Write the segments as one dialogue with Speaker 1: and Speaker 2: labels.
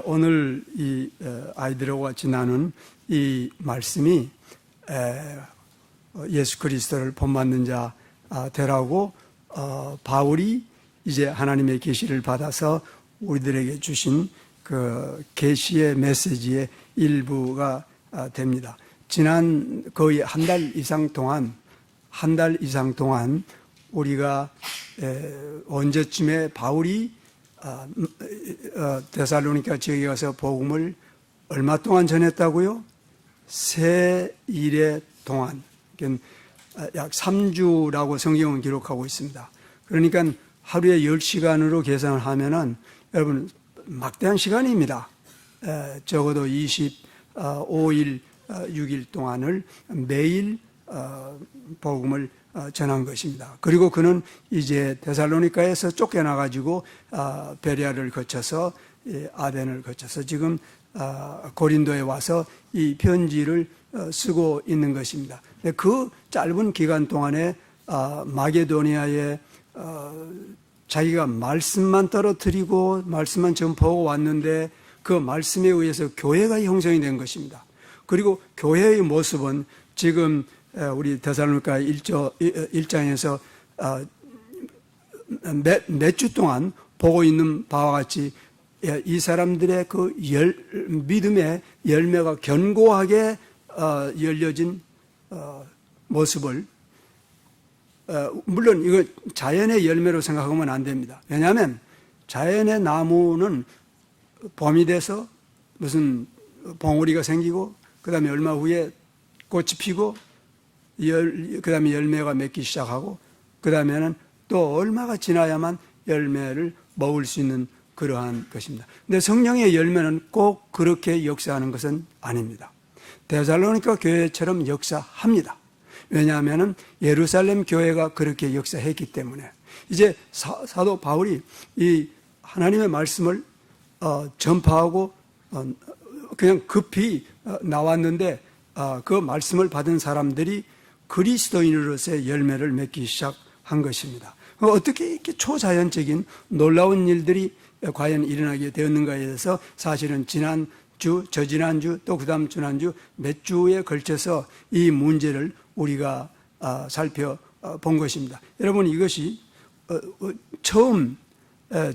Speaker 1: 오늘 이 아이들하고 같이 나눈 이 말씀이 예수 그리스도를 본받는 자 되라고 바울이 이제 하나님의 계시를 받아서 우리들에게 주신 그 계시의 메시지의 일부가 됩니다. 지난 거의 한 달 이상 동안 우리가 언제쯤에 바울이 데살로니가 지역에 가서 복음을 얼마 동안 전했다고요? 세 일의 동안, 약 3주라고 성경은 기록하고 있습니다. 그러니까 하루에 10시간으로 계산을 하면은 여러분 막대한 시간입니다. 적어도 25일, 6일 동안을 매일 복음을 전한 것입니다. 그리고 그는 이제 데살로니가에서 쫓겨나가지고 베레아를 거쳐서 아덴을 거쳐서 지금 고린도에 와서 이 편지를 쓰고 있는 것입니다. 그 짧은 기간 동안에 마게도니아에 자기가 말씀만 떨어뜨리고 말씀만 전파하고 왔는데 그 말씀에 의해서 교회가 형성이 된 것입니다. 그리고 교회의 모습은 지금 우리 데살로니가 1장에서 몇 주 동안 보고 있는 바와 같이 이 사람들의 그 믿음의 열매가 견고하게 열려진 모습을, 물론 이거 자연의 열매로 생각하면 안 됩니다. 왜냐하면 자연의 나무는 봄이 돼서 무슨 봉우리가 생기고 그 다음에 얼마 후에 꽃이 피고 그 다음에 열매가 맺기 시작하고 그 다음에는 또 얼마가 지나야만 열매를 먹을 수 있는 그러한 것입니다. 근데 성령의 열매는 꼭 그렇게 역사하는 것은 아닙니다. 데살로니가 교회처럼 역사합니다. 왜냐하면 예루살렘 교회가 그렇게 역사했기 때문에 이제 사도 바울이 이 하나님의 말씀을 전파하고 그냥 급히 나왔는데 그 말씀을 받은 사람들이 그리스도인으로서의 열매를 맺기 시작한 것입니다. 어떻게 이렇게 초자연적인 놀라운 일들이 과연 일어나게 되었는가에 대해서 사실은 지난주, 저지난주, 또 그 다음 지난주 몇 주에 걸쳐서 이 문제를 우리가 살펴본 것입니다. 여러분, 이것이 처음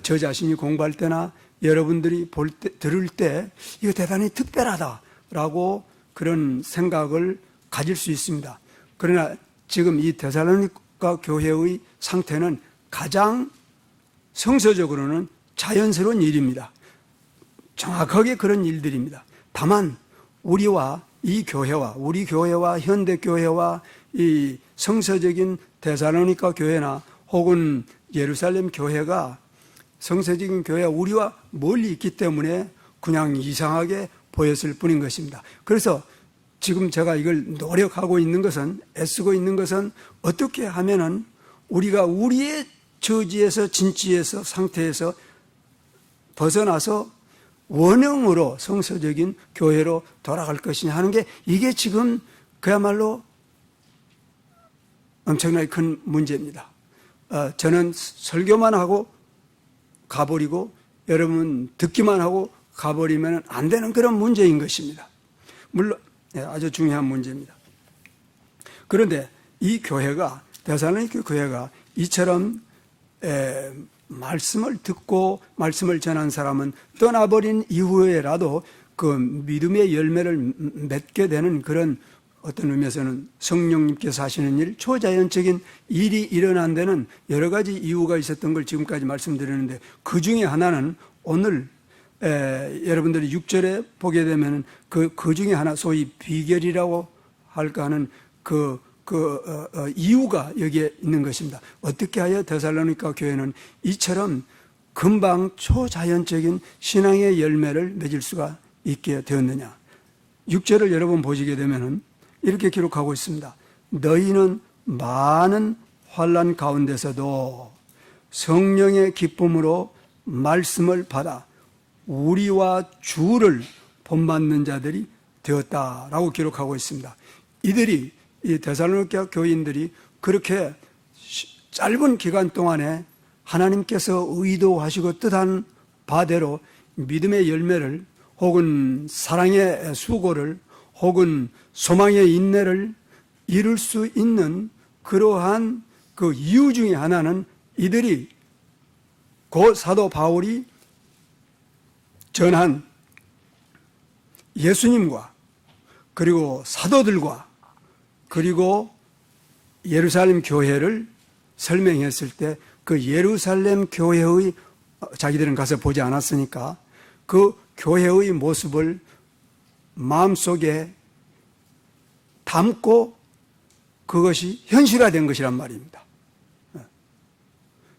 Speaker 1: 저 자신이 공부할 때나 여러분들이 들을 때 이거 대단히 특별하다라고 그런 생각을 가질 수 있습니다. 그러나 지금 이 데살로니가 교회의 상태는 가장 성서적으로는 자연스러운 일입니다. 정확하게 그런 일들입니다. 다만 우리와 이 교회와 우리 교회와 현대 교회와 이 성서적인 데살로니가 교회나 혹은 예루살렘 교회가 성서적인 교회와 우리와 멀리 있기 때문에 그냥 이상하게 보였을 뿐인 것입니다. 그래서 지금 제가 이걸 노력하고 있는 것은, 애쓰고 있는 것은 어떻게 하면은 우리가 우리의 처지에서, 진지에서, 상태에서 벗어나서 원형으로 성서적인 교회로 돌아갈 것이냐 하는 게 이게 지금 그야말로 엄청나게 큰 문제입니다. 저는 설교만 하고 가버리고 여러분 듣기만 하고 가버리면 안 되는 그런 문제인 것입니다. 물론 아주 중요한 문제입니다. 그런데 이 교회가, 데살로니가 교회가 이처럼 말씀을 듣고 말씀을 전한 사람은 떠나버린 이후에라도 그 믿음의 열매를 맺게 되는 그런 어떤 의미에서는 성령님께서 하시는 일, 초자연적인 일이 일어난 데는 여러 가지 이유가 있었던 걸 지금까지 말씀드렸는데 그 중에 하나는 오늘 여러분들이 6절에 보게 되면 그 중에 하나 소위 비결이라고 할까 하는 이유가 여기에 있는 것입니다. 어떻게 하여 데살로니가 교회는 이처럼 금방 초자연적인 신앙의 열매를 맺을 수가 있게 되었느냐. 6절을 여러분 보시게 되면은 이렇게 기록하고 있습니다. 너희는 많은 환난 가운데서도 성령의 기쁨으로 말씀을 받아 우리와 주를 본받는 자들이 되었다라고 기록하고 있습니다. 이들이, 이 데살로니가 교인들이 그렇게 짧은 기간 동안에 하나님께서 의도하시고 뜻한 바대로 믿음의 열매를 혹은 사랑의 수고를 혹은 소망의 인내를 이룰 수 있는 그러한 그 이유 중에 하나는 이들이 고 사도 바울이 전한 예수님과 그리고 사도들과 그리고 예루살렘 교회를 설명했을 때 그 예루살렘 교회의 자기들은 가서 보지 않았으니까 그 교회의 모습을 마음속에 담고 그것이 현실화된 것이란 말입니다.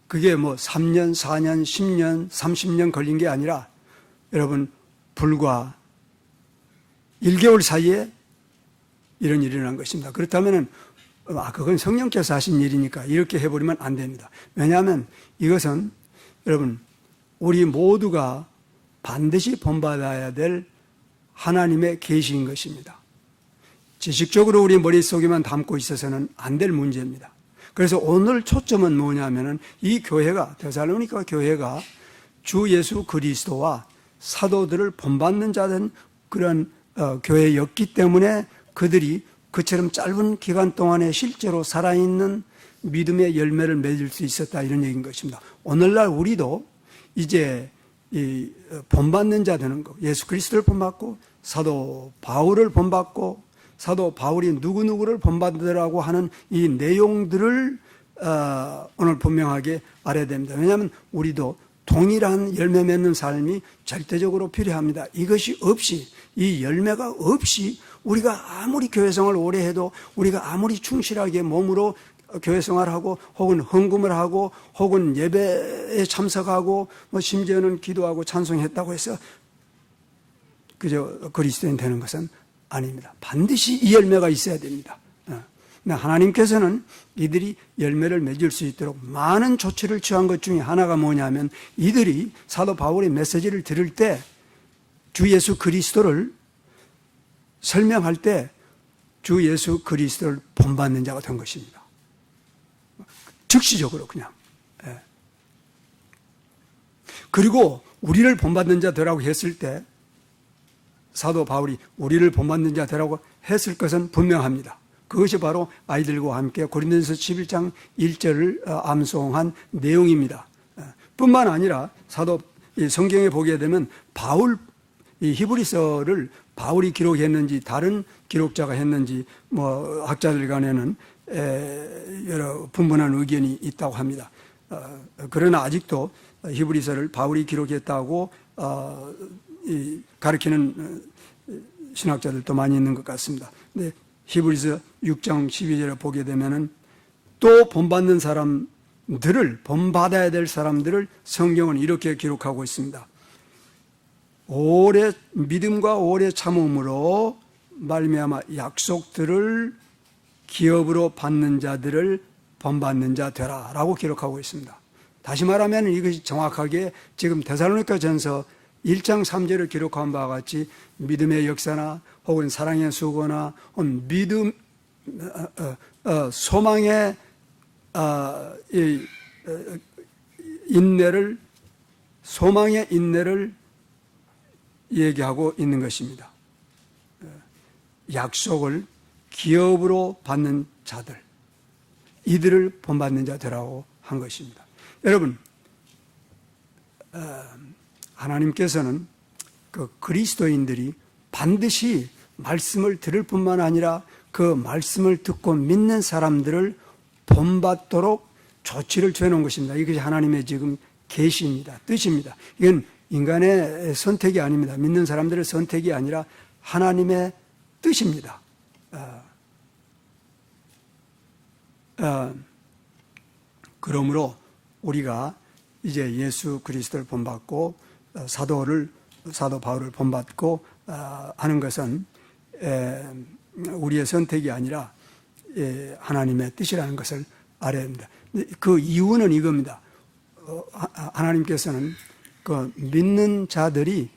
Speaker 1: 그게 뭐 3년, 4년, 10년, 30년 걸린 게 아니라 여러분 불과 1개월 사이에 이런 일이 일어난 것입니다. 그렇다면 그건 성령께서 하신 일이니까 이렇게 해버리면 안 됩니다. 왜냐하면 이것은 여러분 우리 모두가 반드시 본받아야 될 하나님의 계시인 것입니다. 지식적으로 우리 머릿속에만 담고 있어서는 안 될 문제입니다. 그래서 오늘 초점은 뭐냐면은 이 교회가, 데살로니가 교회가 주 예수 그리스도와 사도들을 본받는 자된 그런 교회였기 때문에 그들이 그처럼 짧은 기간 동안에 실제로 살아있는 믿음의 열매를 맺을 수 있었다, 이런 얘기인 것입니다. 오늘날 우리도 이제 이 본받는 자 되는 것, 예수 그리스도를 본받고 사도 바울을 본받고 사도 바울이 누구누구를 본받으라고 하는 이 내용들을 오늘 분명하게 알아야 됩니다. 왜냐하면 우리도 동일한 열매 맺는 삶이 절대적으로 필요합니다. 이것이 없이, 이 열매가 없이 우리가 아무리 교회생활을 오래 해도 우리가 아무리 충실하게 몸으로 교회생활하고 혹은 헌금을 하고 혹은 예배에 참석하고 뭐 심지어는 기도하고 찬송했다고 해서 그저 그리스도인 되는 것은 아닙니다. 반드시 이 열매가 있어야 됩니다. 하나님께서는 이들이 열매를 맺을 수 있도록 많은 조치를 취한 것 중에 하나가 뭐냐면 이들이 사도 바울의 메시지를 들을 때 주 예수 그리스도를 설명할 때 주 예수 그리스도를 본받는 자가 된 것입니다. 즉시적으로 그냥. 그리고 우리를 본받는 자 되라고 했을 때 사도 바울이 우리를 본받는 자 되라고 했을 것은 분명합니다. 그것이 바로 아이들과 함께 고린도전서 11장 1절을 암송한 내용입니다. 뿐만 아니라 사도 성경에 보게 되면 바울 이 히브리서를 바울이 기록했는지 다른 기록자가 했는지 뭐 학자들 간에는 여러 분분한 의견이 있다고 합니다. 그러나 아직도 히브리서를 바울이 기록했다고 가르치는 신학자들도 많이 있는 것 같습니다. 근데 히브리서 6장 12절에 보게 되면은 또 본받는 사람들을, 본받아야 될 사람들을 성경은 이렇게 기록하고 있습니다. 오래 믿음과 오래 참음으로 말미암아 약속들을 기업으로 받는 자들을 본받는 자 되라라고 기록하고 있습니다. 다시 말하면 이것이 정확하게 지금 데살로니가 전서 1장 3절을 기록한 바와 같이 믿음의 역사나 혹은 사랑의 수고나 혹은 믿음, 소망의 인내를, 소망의 인내를 얘기하고 있는 것입니다. 약속을 기업으로 받는 자들, 이들을 본받는 자들이라고 한 것입니다. 여러분, 하나님께서는 그 그리스도인들이 반드시 말씀을 들을 뿐만 아니라 그 말씀을 듣고 믿는 사람들을 본받도록 조치를 취해놓은 것입니다. 이것이 하나님의 지금 계시입니다. 뜻입니다. 이건 인간의 선택이 아닙니다. 믿는 사람들의 선택이 아니라 하나님의 뜻입니다. 그러므로 우리가 이제 예수 그리스도를 본받고 사도 바울을 본받고 하는 것은 우리의 선택이 아니라 하나님의 뜻이라는 것을 알아야 합니다. 그 이유는 이겁니다. 하나님께서는 그 믿는 자들이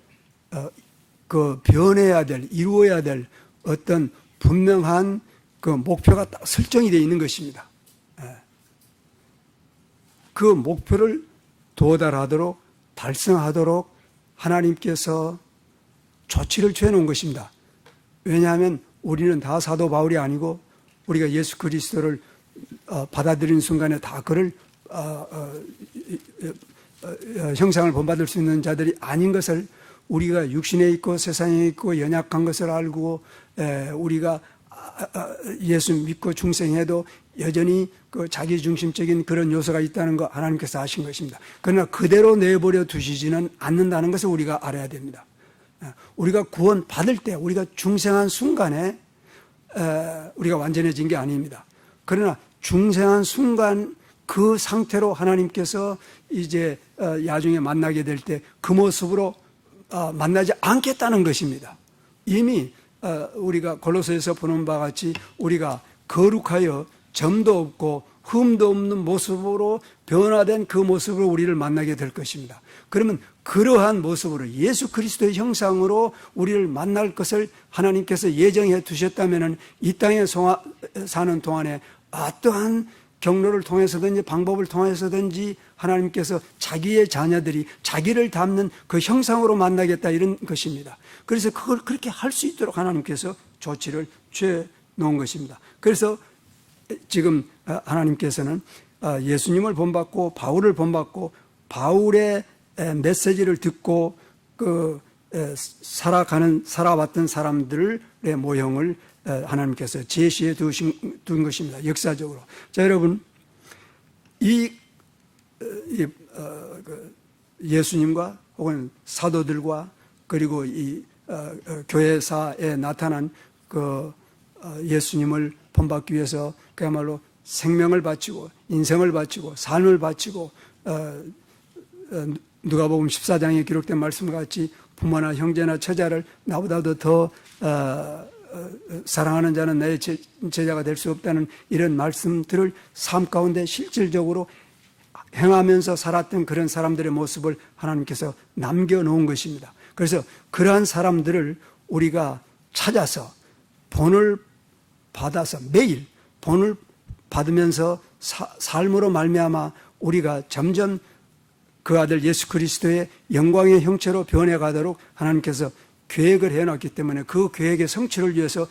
Speaker 1: 그 변해야 될, 이루어야 될 어떤 분명한 그 목표가 딱 설정이 되어 있는 것입니다. 그 목표를 도달하도록, 달성하도록 하나님께서 조치를 취해놓은 것입니다. 왜냐하면 우리는 다 사도 바울이 아니고 우리가 예수 그리스도를 받아들이는 순간에 다 그를 형상을 본받을 수 있는 자들이 아닌 것을 우리가 육신에 있고 세상에 있고 연약한 것을 알고 우리가 예수 믿고 중생해도 여전히 그 자기 중심적인 그런 요소가 있다는 거 하나님께서 아신 것입니다. 그러나 그대로 내버려 두시지는 않는다는 것을 우리가 알아야 됩니다. 우리가 구원 받을 때 우리가 중생한 순간에 우리가 완전해진 게 아닙니다. 그러나 중생한 순간 그 상태로 하나님께서 이제 야중에 만나게 될 때 그 모습으로 만나지 않겠다는 것입니다. 이미 우리가 골로새에서 보는 바와 같이 우리가 거룩하여 점도 없고 흠도 없는 모습으로 변화된 그 모습으로 우리를 만나게 될 것입니다. 그러면 그러한 모습으로 예수 그리스도의 형상으로 우리를 만날 것을 하나님께서 예정해 두셨다면 이 땅에 사는 동안에 어떠한 경로를 통해서든지 방법을 통해서든지 하나님께서 자기의 자녀들이 자기를 닮는 그 형상으로 만나겠다 이런 것입니다. 그래서 그걸 그렇게 할 수 있도록 하나님께서 조치를 취해 놓은 것입니다. 그래서 지금 하나님께서는 예수님을 본받고 바울을 본받고 바울의 메시지를 듣고 그 살아왔던 사람들의 모형을 하나님께서 제시해 둔 것입니다. 역사적으로. 자, 여러분, 예수님과 혹은 사도들과 그리고 이 교회사에 나타난 그 예수님을 본받기 위해서 그야말로 생명을 바치고 인생을 바치고 삶을 바치고 누가복음 14장에 기록된 말씀과 같이 부모나 형제나 처자를 나보다도 더 사랑하는 자는 나의 제자가 될 수 없다는 이런 말씀들을 삶 가운데 실질적으로 행하면서 살았던 그런 사람들의 모습을 하나님께서 남겨놓은 것입니다. 그래서 그러한 사람들을 우리가 찾아서 본을 받아서 매일 본을 받으면서 삶으로 말미암아 우리가 점점 그 아들 예수 그리스도의 영광의 형체로 변해가도록 하나님께서 계획을 해놨기 때문에 그 계획의 성취를 위해서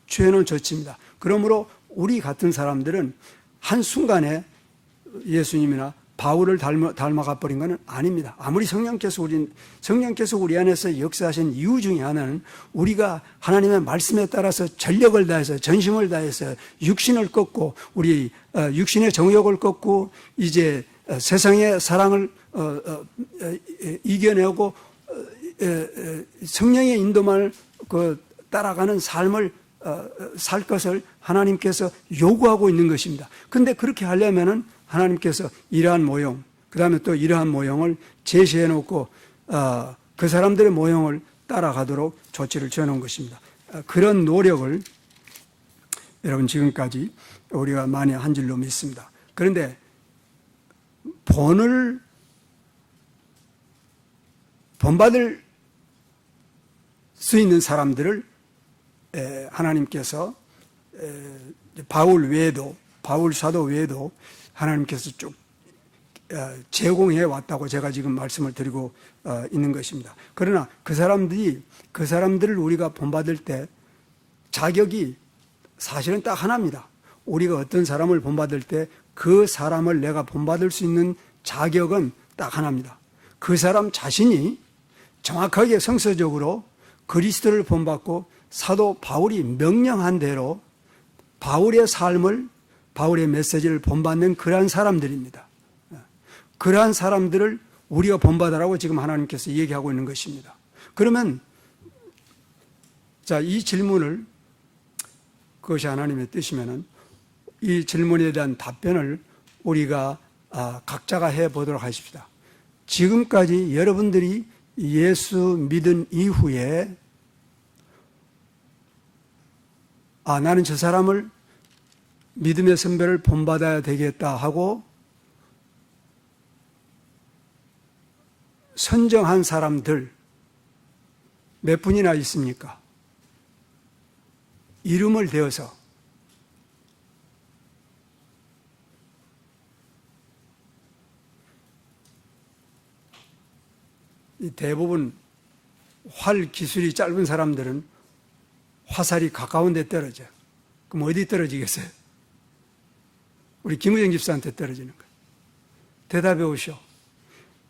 Speaker 1: 취해놓은 조치입니다. 그러므로 우리 같은 사람들은 한순간에 예수님이나 바울을 닮아가 버린 것은 아닙니다. 아무리 성령께서 우리 안에서 역사하신 이유 중에 하나는 우리가 하나님의 말씀에 따라서 전력을 다해서 전심을 다해서 육신을 꺾고 우리 육신의 정욕을 꺾고 이제 세상의 사랑을 이겨내고 성령의 인도만을 따라가는 삶을 살 것을 하나님께서 요구하고 있는 것입니다. 그런데 그렇게 하려면은 하나님께서 이러한 모형, 그 다음에 또 이러한 모형을 제시해 놓고 그 사람들의 모형을 따라가도록 조치를 취해놓은 것입니다. 그런 노력을 여러분 지금까지 우리가 많이 한 줄로 믿습니다. 그런데 본받을 수 있는 사람들을 하나님께서 바울 외에도 바울 사도 외에도 하나님께서 쭉 제공해 왔다고 제가 지금 말씀을 드리고 있는 것입니다. 그러나 그 사람들을 우리가 본받을 때 자격이 사실은 딱 하나입니다. 우리가 어떤 사람을 본받을 때 그 사람을 내가 본받을 수 있는 자격은 딱 하나입니다. 그 사람 자신이 정확하게 성서적으로 그리스도를 본받고 사도 바울이 명령한 대로 바울의 삶을 바울의 메시지를 본받는 그러한 사람들입니다. 그러한 사람들을 우리가 본받으라고 지금 하나님께서 얘기하고 있는 것입니다. 그러면 자, 이 질문을 그것이 하나님의 뜻이면은 이 질문에 대한 답변을 우리가 각자가 해보도록 하십시다. 지금까지 여러분들이 예수 믿은 이후에 나는 저 사람을 믿음의 선배를 본받아야 되겠다 하고 선정한 사람들 몇 분이나 있습니까? 이름을 대어서 대부분 활 기술이 짧은 사람들은 화살이 가까운 데 떨어져요. 그럼 어디 떨어지겠어요? 우리 김우정 집사한테 떨어지는 거예요. 대답해 오시오.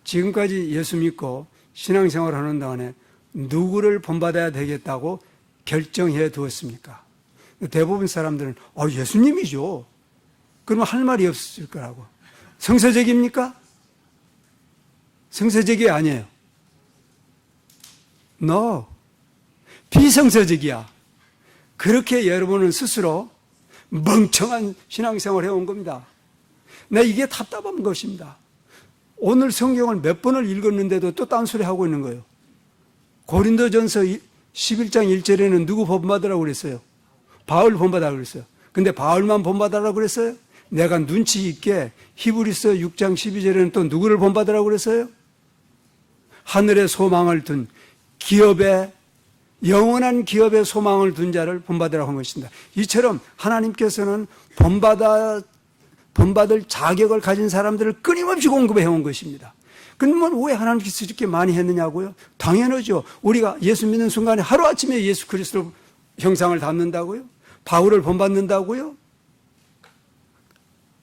Speaker 1: 지금까지 예수 믿고 신앙생활 하는 동안에 누구를 본받아야 되겠다고 결정해 두었습니까? 대부분 사람들은 예수님이죠. 그러면 할 말이 없을 거라고. 성서적입니까? 성서적이 아니에요. No. 비성서적이야. 그렇게 여러분은 스스로 멍청한 신앙생활을 해온 겁니다. 이게 답답한 것입니다. 오늘 성경을 몇 번을 읽었는데도 또 딴소리 하고 있는 거예요. 고린도전서 11장 1절에는 누구 본받으라고 그랬어요? 바울 본받으라고 그랬어요. 근데 바울만 본받으라고 그랬어요? 내가 눈치 있게 히브리서 6장 12절에는 또 누구를 본받으라고 그랬어요? 하늘의 소망을 둔 기업에, 영원한 기업에 소망을 둔 자를 본받으라고 한 것입니다. 이처럼 하나님께서는 본받을 자격을 가진 사람들을 끊임없이 공급해 온 것입니다. 그러면 왜 하나님께서 이렇게 많이 했느냐고요? 당연하죠. 우리가 예수 믿는 순간에 하루아침에 예수 그리스도 형상을 담는다고요? 바울을 본받는다고요?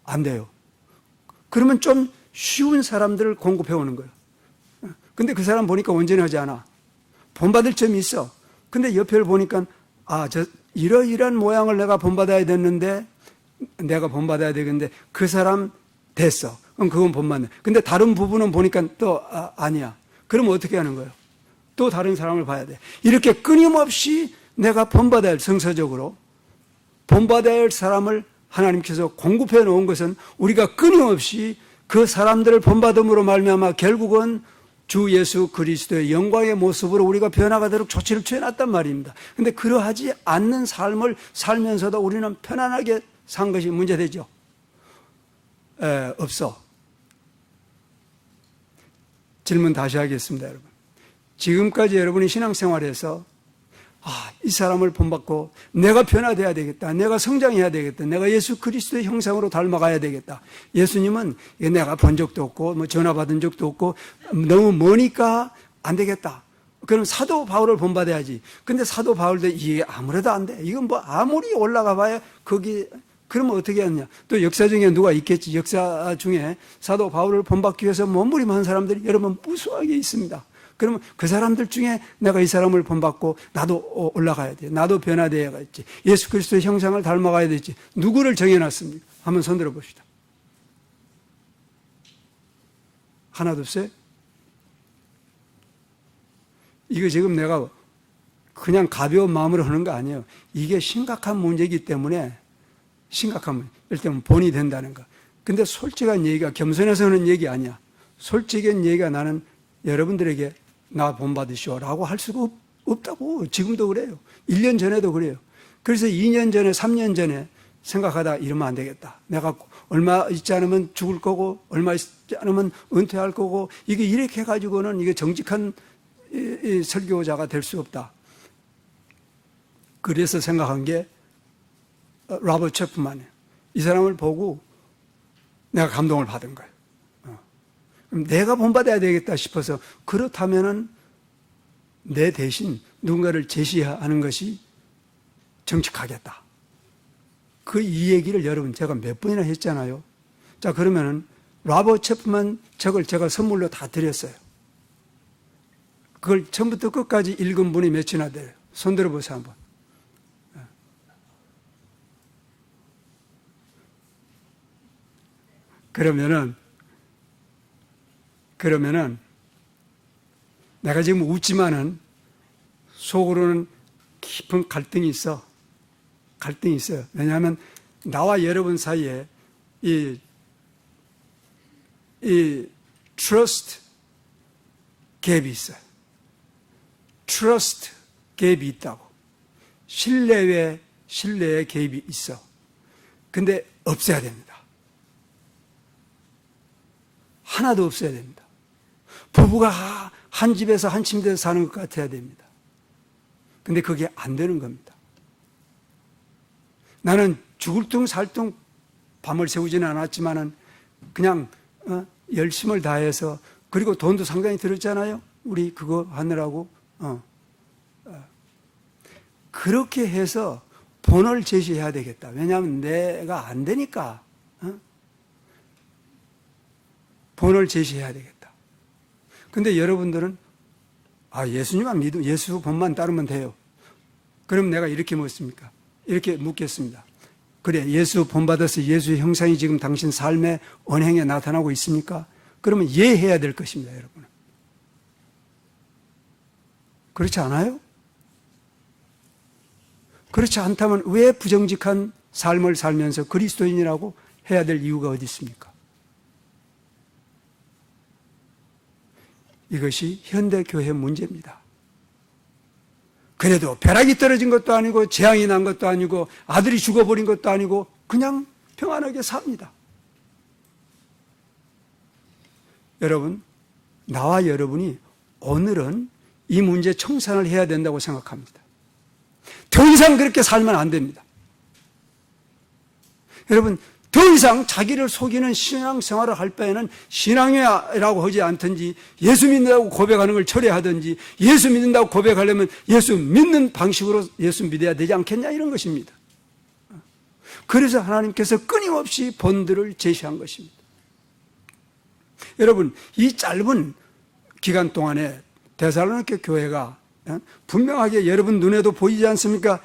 Speaker 1: 안 돼요. 그러면 좀 쉬운 사람들을 공급해 오는 거예요. 근데 그 사람 보니까 온전하지 않아. 본받을 점이 있어. 근데 옆을 보니까 이러이러한 모양을 내가 본받아야 되는데 그 사람 됐어. 그럼 그건 본받네. 근데 다른 부분은 보니까 또 아니야. 그러면 어떻게 하는 거예요? 또 다른 사람을 봐야 돼. 이렇게 끊임없이 내가 본받아야 할, 성서적으로 본받아야 할 사람을 하나님께서 공급해 놓은 것은 우리가 끊임없이 그 사람들을 본받음으로 말미암아 결국은 주 예수 그리스도의 영광의 모습으로 우리가 변화가도록 조치를 취해놨단 말입니다. 그런데 그러하지 않는 삶을 살면서도 우리는 편안하게 산 것이 문제되죠. 없어. 질문 다시 하겠습니다, 여러분. 지금까지 여러분이 신앙생활에서 이 사람을 본받고 내가 변화돼야 되겠다. 내가 성장해야 되겠다. 내가 예수 그리스도의 형상으로 닮아가야 되겠다. 예수님은 내가 본 적도 없고 전화 받은 적도 없고 너무 머니까 안 되겠다. 그럼 사도 바울을 본받아야지. 근데 사도 바울도 이게 아무래도 안 돼. 이건 아무리 올라가 봐야 그러면 어떻게 하느냐. 또 역사 중에 누가 있겠지. 역사 중에 사도 바울을 본받기 위해서 몸부림한 사람들이 여러분 무수하게 있습니다. 그러면 그 사람들 중에 내가 이 사람을 본받고 나도 올라가야 돼. 나도 변화되어야겠지. 예수 그리스도의 형상을 닮아가야 되지. 누구를 정해놨습니까? 한번 손들어 봅시다. 하나도 없어요? 이거 지금 내가 그냥 가벼운 마음으로 하는 거 아니에요. 이게 심각한 문제이기 때문에 심각한 문제. 일단 본이 된다는 거. 근데 솔직한 얘기가 겸손해서 하는 얘기 아니야. 솔직한 얘기가 나는 여러분들에게 나 본받으시오라고 할 수가 없다고. 지금도 그래요. 1년 전에도 그래요. 그래서 2년 전에 3년 전에 생각하다 이러면 안 되겠다. 내가 얼마 있지 않으면 죽을 거고 얼마 있지 않으면 은퇴할 거고 이게 이렇게 해가지고는 이게 정직한 이 설교자가 될 수 없다. 그래서 생각한 게 로버트 체프만이에요. 이 사람을 보고 내가 감동을 받은 거예요. 그럼 내가 본받아야 되겠다 싶어서 그렇다면은 내 대신 누군가를 제시하는 것이 정직하겠다. 이 얘기를 여러분 제가 몇 번이나 했잖아요. 자, 그러면은 로버트 체프만 책을 제가 선물로 다 드렸어요. 그걸 처음부터 끝까지 읽은 분이 몇이나 돼요. 손 들어보세요 한번. 그러면은 내가 지금 웃지만은 속으로는 깊은 갈등이 있어. 갈등이 있어요. 왜냐하면 나와 여러분 사이에 이 trust 갭이 있어요. trust 갭이 있다고. 신뢰의 갭이 있어. 근데 없애야 됩니다. 하나도 없어야 됩니다. 부부가 한 집에서 한 침대에서 사는 것 같아야 됩니다. 근데 그게 안 되는 겁니다. 나는 죽을 둥 살 둥 밤을 새우지는 않았지만은 그냥 열심을 다해서 그리고 돈도 상당히 들었잖아요. 우리 그거 하느라고 그렇게 해서 본을 제시해야 되겠다. 왜냐하면 내가 안 되니까 본을 제시해야 되겠다. 근데 여러분들은 예수님만 믿으면 예수 본만 따르면 돼요. 그럼 내가 이렇게 묻습니까? 이렇게 묻겠습니다. 그래, 예수 본받아서 예수의 형상이 지금 당신 삶의 언행에 나타나고 있습니까? 그러면 예해야 될 것입니다, 여러분. 그렇지 않아요? 그렇지 않다면 왜 부정직한 삶을 살면서 그리스도인이라고 해야 될 이유가 어디 있습니까? 이것이 현대 교회 문제입니다. 그래도 벼락이 떨어진 것도 아니고 재앙이 난 것도 아니고 아들이 죽어버린 것도 아니고 그냥 평안하게 삽니다. 여러분, 나와 여러분이 오늘은 이 문제 청산을 해야 된다고 생각합니다. 더 이상 그렇게 살면 안 됩니다. 여러분, 더 이상 자기를 속이는 신앙생활을 할 바에는 신앙이라고 하지 않든지 예수 믿는다고 고백하는 걸 철회하든지 예수 믿는다고 고백하려면 예수 믿는 방식으로 예수 믿어야 되지 않겠냐 이런 것입니다. 그래서 하나님께서 끊임없이 본들을 제시한 것입니다. 여러분, 이 짧은 기간 동안에 데살로니가 교회가 분명하게 여러분 눈에도 보이지 않습니까?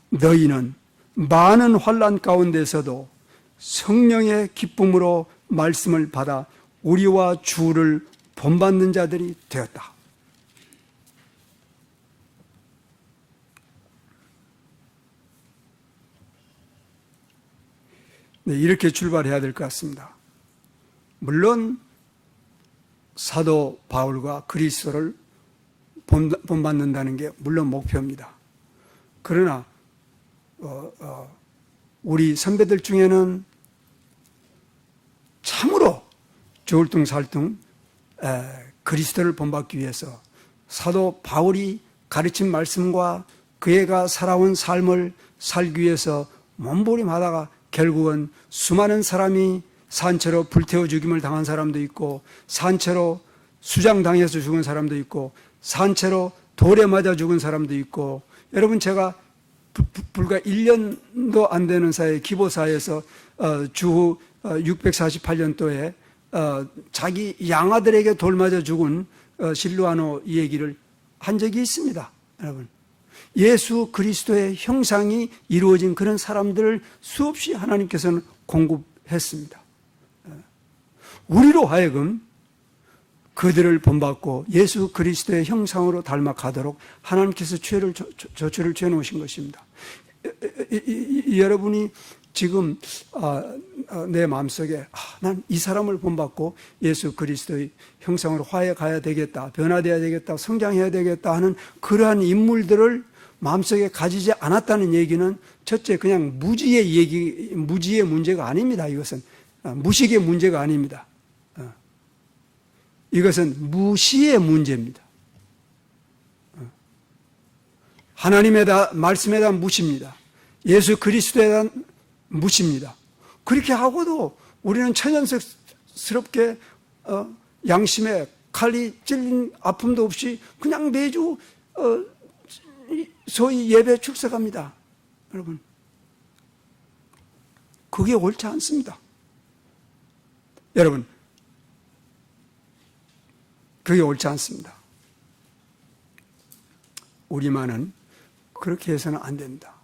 Speaker 1: 너희는 많은 환난 가운데서도 성령의 기쁨으로 말씀을 받아 우리와 주를 본받는 자들이 되었다. 네, 이렇게 출발해야 될 것 같습니다. 물론 사도 바울과 그리스도를 본받는다는 게 물론 목표입니다. 그러나 우리 선배들 중에는 참으로 저울뚱살뚱 그리스도를 본받기 위해서 사도 바울이 가르친 말씀과 그애가 살아온 삶을 살기 위해서 몸부림하다가 결국은 수많은 사람이 산채로 불태워 죽임을 당한 사람도 있고 산채로 수장당해서 죽은 사람도 있고 산채로 돌에 맞아 죽은 사람도 있고 여러분 제가 불과 1년도 안 되는 사이에 기보사에서 주후 648년도에 자기 양아들에게 돌 맞아 죽은 실루아노 이 얘기를 한 적이 있습니다. 여러분, 예수 그리스도의 형상이 이루어진 그런 사람들을 수없이 하나님께서는 공급했습니다. 우리로 하여금 그들을 본받고 예수 그리스도의 형상으로 닮아가도록 하나님께서 저주를 죄놓으신 것입니다. 여러분이 지금 내 마음속에 난 이 사람을 본받고 예수 그리스도의 형상으로 화해 가야 되겠다, 변화되어야 되겠다, 성장해야 되겠다 하는 그러한 인물들을 마음속에 가지지 않았다는 얘기는 첫째 그냥 무지의 문제가 아닙니다. 이것은 무식의 문제가 아닙니다. 이것은 무시의 문제입니다. 하나님에 대한 말씀에 대한 무시입니다. 예수 그리스도에 대한 무시입니다. 그렇게 하고도 우리는 천연스럽게 양심에 칼이 찔린 아픔도 없이 그냥 매주 소위 예배 출석합니다. 여러분, 그게 옳지 않습니다. 여러분, 그게 옳지 않습니다. 우리만은 그렇게 해서는 안 됩니다.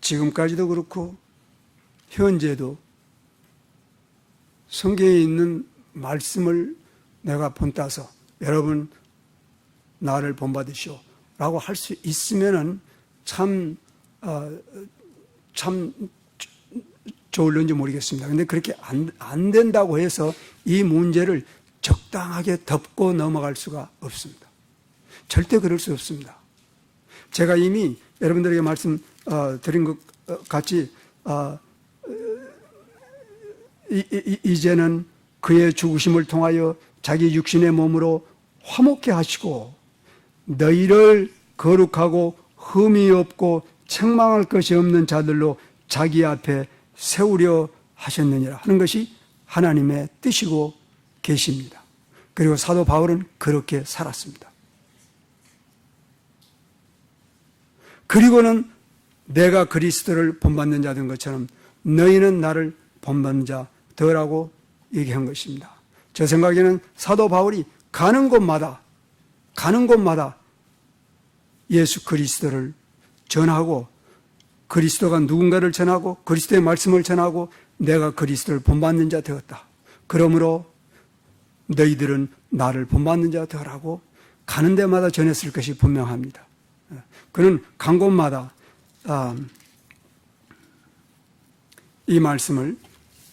Speaker 1: 지금까지도 그렇고 현재도 성경에 있는 말씀을 내가 본따서 여러분 나를 본받으시오 라고 할 수 있으면은 참 좋을런지 모르겠습니다. 그런데 그렇게 안 된다고 해서 이 문제를 적당하게 덮고 넘어갈 수가 없습니다. 절대 그럴 수 없습니다. 제가 이미 여러분들에게 말씀 드린 것 같이 이제는 그의 죽으심을 통하여 자기 육신의 몸으로 화목케 하시고 너희를 거룩하고 흠이 없고 책망할 것이 없는 자들로 자기 앞에 세우려 하셨느니라 하는 것이 하나님의 뜻이고 계십니다. 그리고 사도 바울은 그렇게 살았습니다. 그리고는 내가 그리스도를 본받는 자 된 것처럼 너희는 나를 본받는 자 되라고 얘기한 것입니다. 저 생각에는 사도 바울이 가는 곳마다 예수 그리스도를 전하고 그리스도가 누군가를 전하고 그리스도의 말씀을 전하고 내가 그리스도를 본받는 자 되었다. 그러므로 너희들은 나를 본받는 자 되라고 가는 데마다 전했을 것이 분명합니다. 그는 간 곳마다 이 말씀을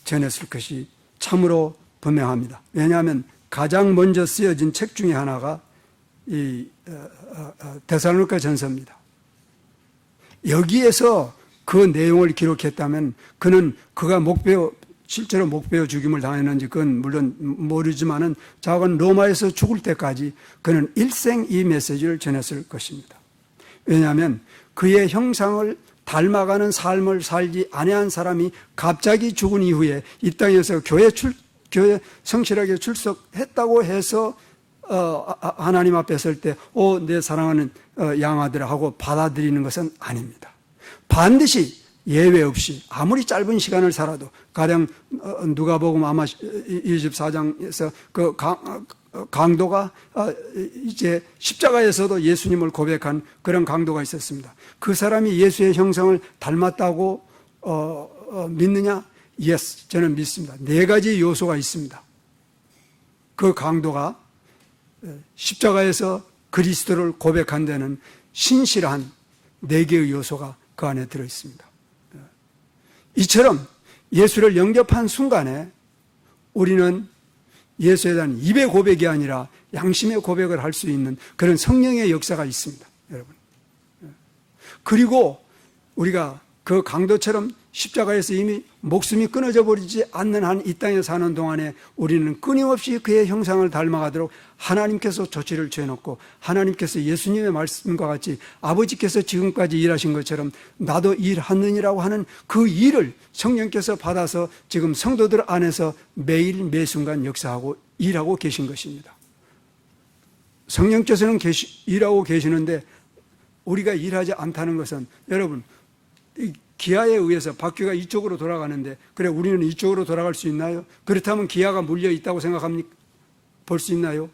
Speaker 1: 전했을 것이 참으로 분명합니다. 왜냐하면 가장 먼저 쓰여진 책 중에 하나가 이 데살로니가 전서입니다. 여기에서 그 내용을 기록했다면 그가 실제로 목베어 죽임을 당했는지 그건 물론 모르지만은 자관 로마에서 죽을 때까지 그는 일생 이 메시지를 전했을 것입니다. 왜냐하면 그의 형상을 닮아가는 삶을 살지 아니한 사람이 갑자기 죽은 이후에 이 땅에서 교회 성실하게 출석했다고 해서 하나님 앞에 설 때 내 사랑하는 양아들아 하고 받아들이는 것은 아닙니다. 반드시 예외 없이 아무리 짧은 시간을 살아도 가령 누가복음 아마 24장에서 그 강도가 이제 십자가에서도 예수님을 고백한 그런 강도가 있었습니다. 그 사람이 예수의 형상을 닮았다고 믿느냐? Yes, 저는 믿습니다. 4가지 요소가 있습니다. 그 강도가 십자가에서 그리스도를 고백한 데는 신실한 4개의 요소가 그 안에 들어있습니다. 이처럼 예수를 영접한 순간에 우리는 예수에 대한 입의 고백이 아니라 양심의 고백을 할 수 있는 그런 성령의 역사가 있습니다, 여러분. 그리고 우리가 그 강도처럼 십자가에서 이미 목숨이 끊어져 버리지 않는 한 이 땅에 사는 동안에 우리는 끊임없이 그의 형상을 닮아가도록 하나님께서 조치를 취해놓고 하나님께서 예수님의 말씀과 같이 아버지께서 지금까지 일하신 것처럼 나도 일하느니라고 하는 그 일을 성령께서 받아서 지금 성도들 안에서 매일 매순간 역사하고 일하고 계신 것입니다. 성령께서는 일하고 계시는데 우리가 일하지 않다는 것은 여러분 기아에 의해서 바퀴가 이쪽으로 돌아가는데 그래 우리는 이쪽으로 돌아갈 수 있나요? 그렇다면 기아가 물려 있다고 생각합니까? 볼 수 있나요?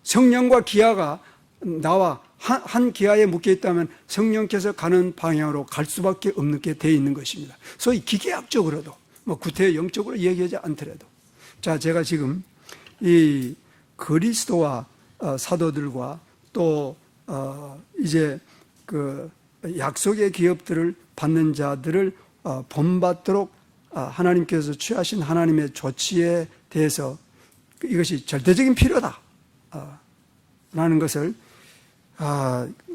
Speaker 1: 성령과 기아가 나와 한 기아에 묶여 있다면 성령께서 가는 방향으로 갈 수밖에 없는 게 돼 있는 것입니다. 소위 기계학적으로도 구태 영적으로 얘기하지 않더라도 자 제가 지금 이 그리스도와 사도들과 또 이제 그 약속의 기업들을 받는 자들을 본받도록 하나님께서 취하신 하나님의 조치에 대해서 이것이 절대적인 필요다 라는 것을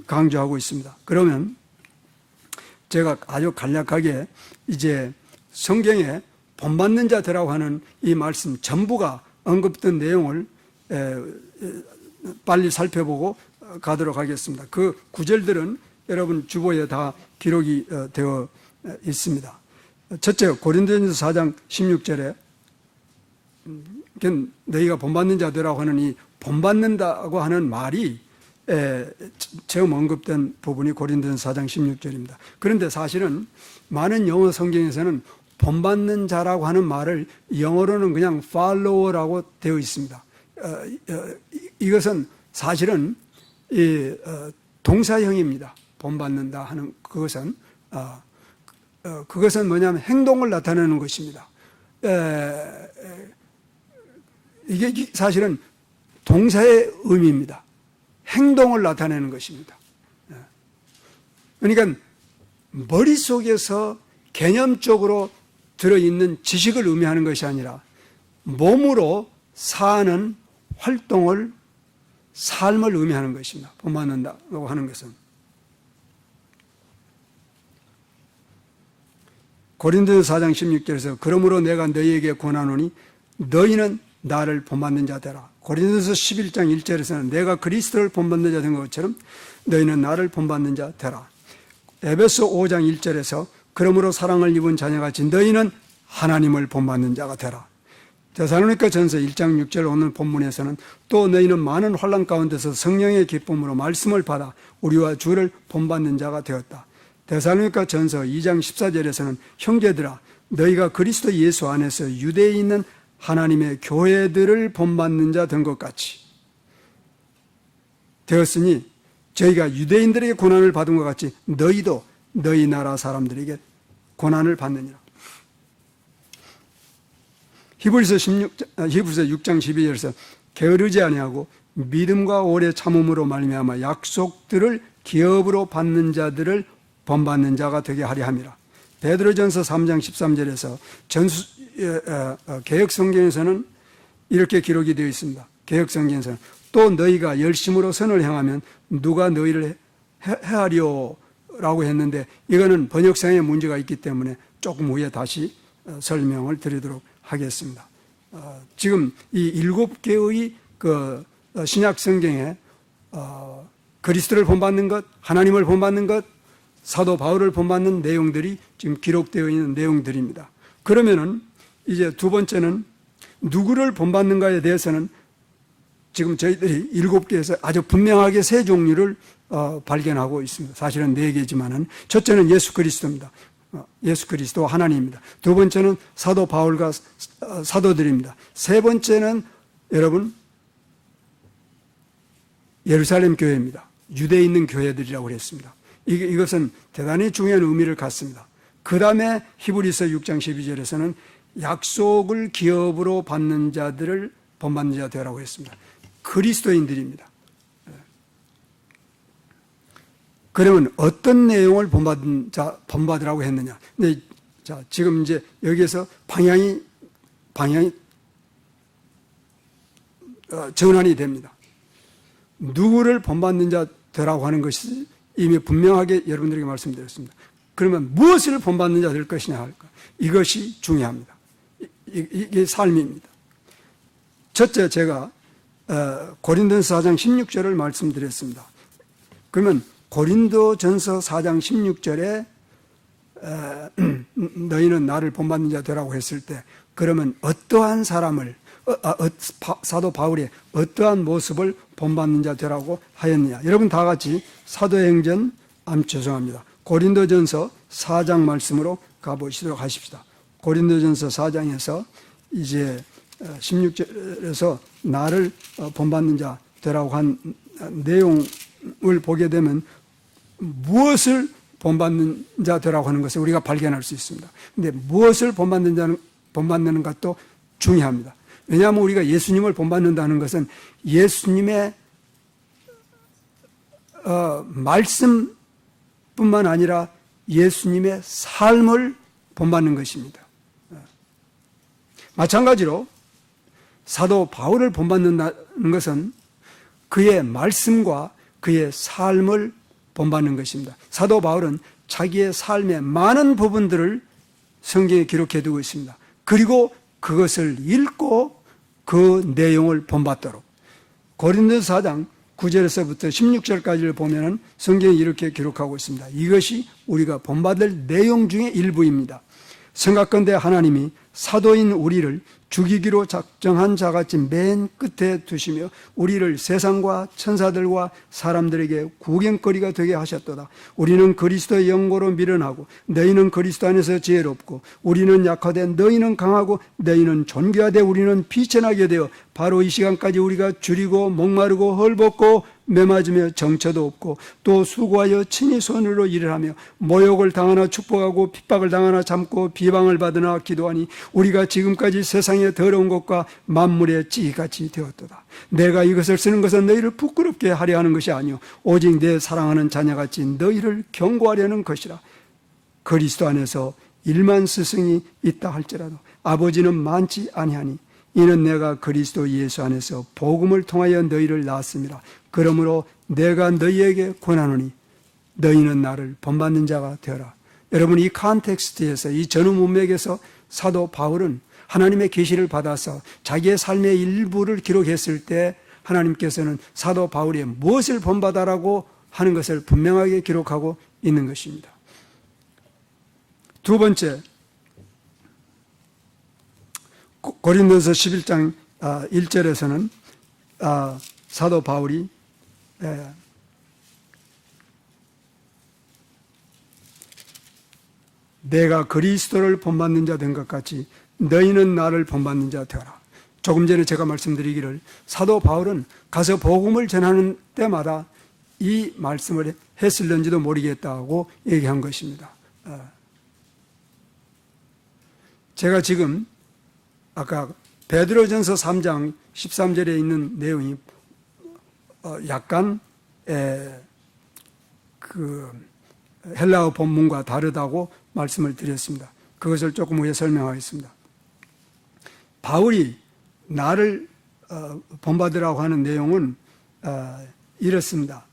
Speaker 1: 강조하고 있습니다. 그러면 제가 아주 간략하게 이제 성경에 본받는 자들이라고 하는 이 말씀 전부가 언급된 내용을 빨리 살펴보고 가도록 하겠습니다. 그 구절들은 여러분 주보에 다 기록이 되어 있습니다. 첫째 고린도전서 4장 16절에 너희가 본받는 자들이라고 하는 이 본받는다고 하는 말이 처음 언급된 부분이 고린도전서 4장 16절입니다. 그런데 사실은 많은 영어 성경에서는 본받는 자라고 하는 말을 영어로는 그냥 follower라고 되어 있습니다. 이것은 사실은 동사형입니다. 본받는다 하는 그것은 뭐냐면 행동을 나타내는 것입니다. 이게 사실은 동사의 의미입니다. 행동을 나타내는 것입니다. 그러니까 머릿속에서 개념적으로 들어있는 지식을 의미하는 것이 아니라 몸으로 사는 활동을 삶을 의미하는 것입니다. 본받는다고 하는 것은 고린도전서 4장 16절에서 그러므로 내가 너희에게 권하노니 너희는 나를 본받는 자 되라. 고린도전서 11장 1절에서는 내가 그리스도를 본받는 자 된 것처럼 너희는 나를 본받는 자 되라. 에베소 5장 1절에서 그러므로 사랑을 입은 자녀같이 너희는 하나님을 본받는 자가 되라. 데살로니가 전서 1장 6절 오늘 본문에서는 또 너희는 많은 환난 가운데서 성령의 기쁨으로 말씀을 받아 우리와 주를 본받는 자가 되었다. 데살로니가 전서 2장 14절에서는 형제들아 너희가 그리스도 예수 안에서 유대에 있는 하나님의 교회들을 본받는 자 된 것 같이 되었으니 저희가 유대인들에게 고난을 받은 것 같이 너희도 너희 나라 사람들에게 고난을 받느니라. 히브리서 6장 12절에서 게으르지 아니하고 믿음과 오래 참음으로 말미암아 약속들을 기업으로 받는 자들을 본받는 자가 되게 하려 함이라. 베드로전서 3장 13절에서 개역성경에서는 이렇게 기록이 되어 있습니다. 개역성경에서는 또 너희가 열심으로 선을 행하면 누가 너희를 해하리오라고 했는데 이거는 번역상에 문제가 있기 때문에 조금 후에 다시 설명을 드리도록 하겠습니다. 지금 이 7개의 그 신약 성경에 그리스도를 본받는 것, 하나님을 본받는 것, 사도 바울을 본받는 내용들이 지금 기록되어 있는 내용들입니다. 그러면은 이제 두 번째는 누구를 본받는가에 대해서는 지금 저희들이 7개에서 아주 분명하게 세 종류를 발견하고 있습니다. 사실은 4개지만은 첫째는 예수 그리스도입니다. 예수 그리스도 하나님입니다. 두 번째는 사도 바울과 사도들입니다. 세 번째는 여러분 예루살렘 교회입니다. 유대에 있는 교회들이라고 그랬습니다. 이것은 대단히 중요한 의미를 갖습니다. 그 다음에 히브리서 6장 12절에서는 약속을 기업으로 받는 자들을 본받는 자 되라고 했습니다. 그리스도인들입니다. 그러면 어떤 내용을 본받으라고 했느냐? 근데 자, 지금 이제 여기에서 방향이 전환이 됩니다. 누구를 본받는 자 되라고 하는 것이 이미 분명하게 여러분들에게 말씀드렸습니다. 그러면 무엇을 본받는 자 될 것이냐 할까? 이것이 중요합니다. 이게 삶입니다. 첫째 제가 고린도전서 4장 16절을 말씀드렸습니다. 그러면 고린도전서 4장 16절에 너희는 나를 본받는 자 되라고 했을 때 그러면 어떠한 사람을 사도 바울이 어떠한 모습을 본받는 자 되라고 하였느냐. 여러분 다 같이 사도행전 죄송합니다. 고린도전서 4장 말씀으로 가보시도록 하십시다. 고린도전서 4장에서 이제 16절에서 나를 본받는 자 되라고 한 내용을 보게 되면 무엇을 본받는 자 되라고 하는 것을 우리가 발견할 수 있습니다. 그런데 무엇을 본받는 것도 중요합니다. 왜냐하면 우리가 예수님을 본받는다는 것은 예수님의 말씀뿐만 아니라 예수님의 삶을 본받는 것입니다. 마찬가지로 사도 바울을 본받는다는 것은 그의 말씀과 그의 삶을 본받는 것입니다. 사도 바울은 자기의 삶의 많은 부분들을 성경에 기록해 두고 있습니다. 그리고 그것을 읽고 그 내용을 본받도록 고린도서 4장 9절에서부터 16절까지를 보면은 성경이 이렇게 기록하고 있습니다. 이것이 우리가 본받을 내용 중의 일부입니다. 생각건대 하나님이 사도인 우리를 죽이기로 작정한 자같이 맨 끝에 두시며 우리를 세상과 천사들과 사람들에게 구경거리가 되게 하셨도다. 우리는 그리스도의 영고로 미련하고 너희는 그리스도 안에서 지혜롭고 우리는 약하되 너희는 강하고 너희는 존귀하되 우리는 비천하게 되어 바로 이 시간까지 우리가 줄이고 목마르고 헐벗고 매맞으며 정처도 없고 또 수고하여 친히 손으로 일을 하며 모욕을 당하나 축복하고 핍박을 당하나 참고 비방을 받으나 기도하니 우리가 지금까지 세상의 더러운 것과 만물의 찌같이 되었도다. 내가 이것을 쓰는 것은 너희를 부끄럽게 하려 하는 것이 아니오 오직 내 사랑하는 자녀같이 너희를 경고하려는 것이라. 그리스도 안에서 1만 스승이 있다 할지라도 아버지는 많지 아니하니 이는 내가 그리스도 예수 안에서 복음을 통하여 너희를 낳았음이라. 그러므로 내가 너희에게 권하노니 너희는 나를 본받는 자가 되어라. 여러분 이 컨텍스트에서 이 전후 문맥에서 사도 바울은 하나님의 계시를 받아서 자기의 삶의 일부를 기록했을 때 하나님께서는 사도 바울이 무엇을 본받아라고 하는 것을 분명하게 기록하고 있는 것입니다. 두 번째, 고린도서 11장 1절에서는 사도 바울이 내가 그리스도를 본받는 자 된 것 같이 너희는 나를 본받는 자 되어라. 조금 전에 제가 말씀드리기를 사도 바울은 가서 복음을 전하는 때마다 이 말씀을 했을는지도 모르겠다고 얘기한 것입니다. 제가 지금 아까 베드로전서 3장 13절에 있는 내용이 약간 그 헬라어 본문과 다르다고 말씀을 드렸습니다. 그것을 조금 후에 설명하겠습니다. 바울이 나를 본받으라고 하는 내용은 이렇습니다.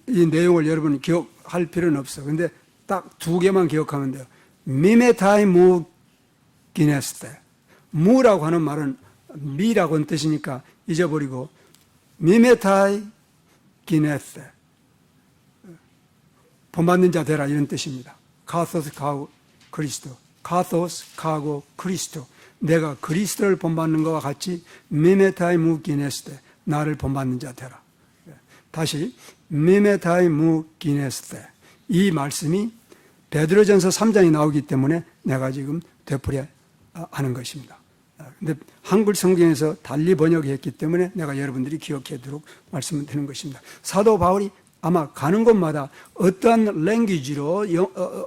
Speaker 1: 이 내용을 여러분 기억할 필요는 없어. 근데 딱 두 개만 기억하면 돼요. 미메타이 무 기네스테. 무라고 하는 말은 미라고 하는 뜻이니까 잊어버리고 미메타이 기네스테. 본받는 자 되라 이런 뜻입니다. 카토스 카고 그리스도. 카토스 카고 그리스도. 내가 그리스도를 본받는 것과 같이 미메타이 무 기네스테. 나를 본받는 자 되라. 다시 미메타이 무 기네스테. 이 말씀이 베드로전서 3장이 나오기 때문에 내가 지금 되풀이 하는 것입니다. 근데 한글 성경에서 달리 번역했기 때문에 내가 여러분들이 기억하도록 말씀을 드리는 것입니다. 사도 바울이 아마 가는 곳마다 어떠한 랭귀지로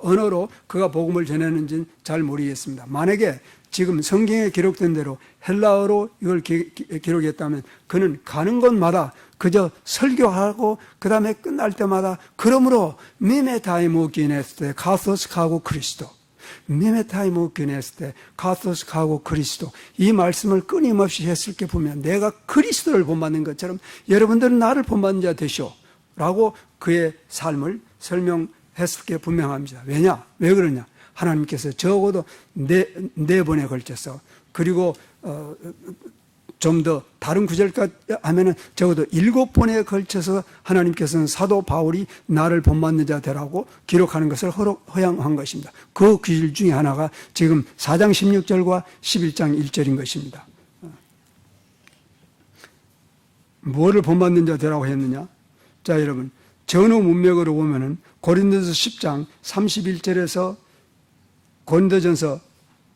Speaker 1: 언어로 그가 복음을 전했는지는 잘 모르겠습니다. 만약에 지금 성경에 기록된 대로 헬라어로 이걸 기록했다면 그는 가는 곳마다 그저 설교하고 그 다음에 끝날 때마다 그러므로 미메타이무 기네스테 카토스 카고 그리스도 미메타이무 기네스테 카토스 카고 그리스도 이 말씀을 끊임없이 했을 게 보면 내가 그리스도를 본받는 것처럼 여러분들은 나를 본받는 자 되시오 라고 그의 삶을 설명했을 게 분명합니다. 왜냐? 왜 그러냐? 하나님께서 적어도 네 번에 걸쳐서 그리고 좀 더 다른 구절까지 하면은 적어도 7번에 걸쳐서 하나님께서는 사도 바울이 나를 본받는 자 되라고 기록하는 것을 허용한 것입니다. 그 구절 중에 하나가 지금 4장 16절과 11장 1절인 것입니다. 뭐를 본받는 자 되라고 했느냐? 자, 여러분, 전후 문맥으로 보면은 고린도서 10장 31절에서 고린도전서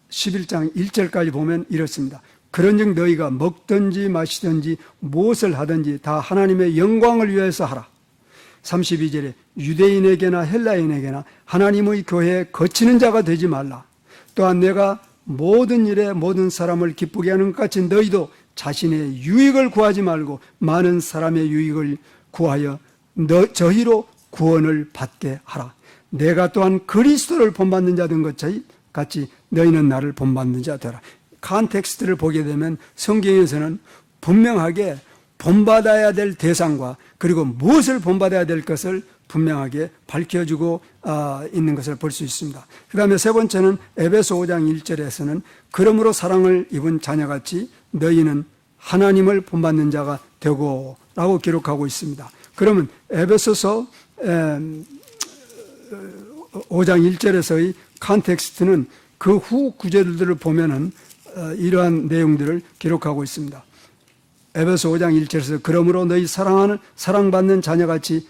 Speaker 1: 11장 1절까지 보면 이렇습니다. 그런즉 너희가 먹든지 마시든지 무엇을 하든지 다 하나님의 영광을 위해서 하라. 32절에 유대인에게나 헬라인에게나 하나님의 교회에 거치는 자가 되지 말라. 또한 내가 모든 일에 모든 사람을 기쁘게 하는 것 같이 너희도 자신의 유익을 구하지 말고 많은 사람의 유익을 구하여 저희로 구원을 받게 하라. 내가 또한 그리스도를 본받는 자 된 것 같이 너희는 나를 본받는 자 되라. 컨텍스트를 보게 되면 성경에서는 분명하게 본받아야 될 대상과 그리고 무엇을 본받아야 될 것을 분명하게 밝혀주고 있는 것을 볼 수 있습니다. 그 다음에 세 번째는 에베소 5장 1절에서는 그러므로 사랑을 입은 자녀같이 너희는 하나님을 본받는 자가 되고 라고 기록하고 있습니다. 그러면 에베소서 5장 1절에서의 컨텍스트는 그 후 구절들을 보면은 이러한 내용들을 기록하고 있습니다. 에베소 5장 1절에서 그러므로 너희 사랑받는 자녀같이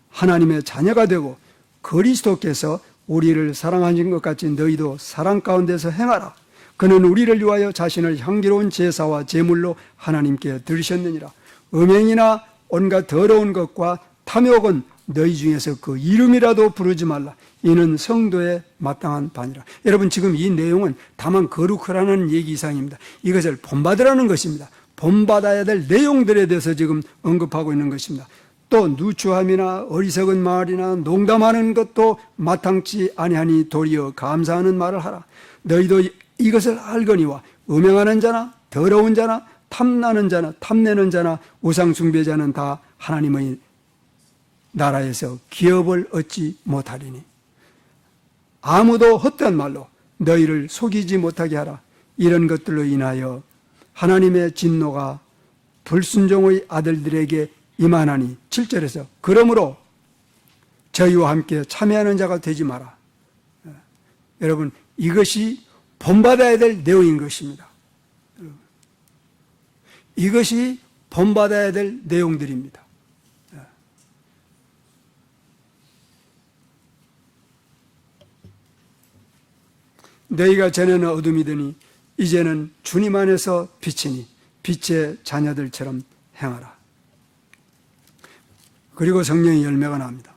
Speaker 1: 하나님의 자녀가 되고 그리스도께서 우리를 사랑하신 것 같이 너희도 사랑 가운데서 행하라. 그는 우리를 위하여 자신을 향기로운 제사와 제물로 하나님께 드리셨느니라. 음행이나 온갖 더러운 것과 탐욕은 너희 중에서 그 이름이라도 부르지 말라. 이는 성도의 마땅한 바니라. 여러분, 지금 이 내용은 다만 거룩하라는 얘기 이상입니다. 이것을 본받으라는 것입니다. 본받아야 될 내용들에 대해서 지금 언급하고 있는 것입니다. 또 누추함이나 어리석은 말이나 농담하는 것도 마땅치 아니하니 도리어 감사하는 말을 하라. 너희도 이것을 알거니와 음행하는 자나 더러운 자나 탐나는 자나 탐내는 자나 우상 숭배자는 다 하나님의 나라에서 기업을 얻지 못하리니 아무도 헛된 말로 너희를 속이지 못하게 하라. 이런 것들로 인하여 하나님의 진노가 불순종의 아들들에게 임하나니 7절에서 그러므로 저희와 함께 참여하는 자가 되지 마라. 여러분, 이것이 본받아야 될 내용인 것입니다. 이것이 본받아야 될 내용들입니다. 너희가 전에는 어둠이더니 이제는 주님 안에서 빛이니 빛의 자녀들처럼 행하라. 그리고 성령의 열매가 나옵니다.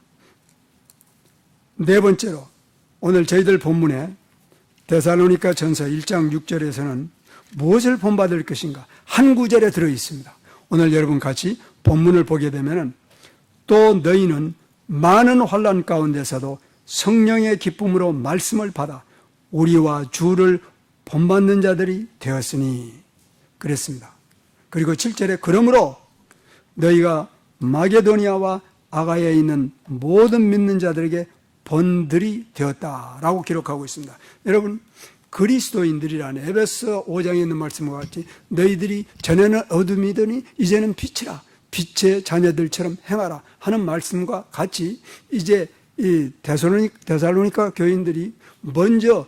Speaker 1: 네 번째로 오늘 저희들 본문에 데살로니가 전서 1장 6절에서는 무엇을 본받을 것인가 한 구절에 들어 있습니다. 오늘 여러분 같이 본문을 보게 되면 또 너희는 많은 환난 가운데서도 성령의 기쁨으로 말씀을 받아 우리와 주를 본받는 자들이 되었으니 그랬습니다. 그리고 7절에 그러므로 너희가 마게도니아와 아가야에 있는 모든 믿는 자들에게 본들이 되었다라고 기록하고 있습니다. 여러분, 그리스도인들이라는 에베소 5장에 있는 말씀과 같이 너희들이 전에는 어둠이더니 이제는 빛이라 빛의 자녀들처럼 행하라 하는 말씀과 같이 이제 이 데살로니가 교인들이 먼저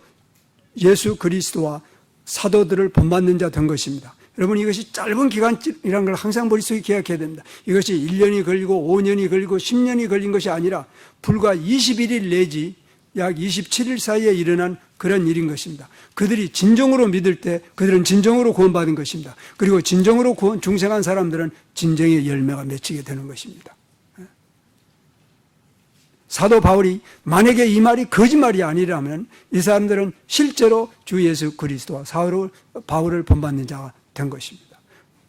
Speaker 1: 예수 그리스도와 사도들을 본받는 자 된 것입니다. 여러분, 이것이 짧은 기간이라는 걸 항상 머릿속에 기억해야 됩니다. 이것이 1년이 걸리고 5년이 걸리고 10년이 걸린 것이 아니라 불과 21일 내지 약 27일 사이에 일어난 그런 일인 것입니다. 그들이 진정으로 믿을 때 그들은 진정으로 구원받은 것입니다. 그리고 진정으로 중생한 사람들은 진정의 열매가 맺히게 되는 것입니다. 사도 바울이 만약에 이 말이 거짓말이 아니라면 이 사람들은 실제로 주 예수 그리스도와 바울을 본받는 자가 된 것입니다.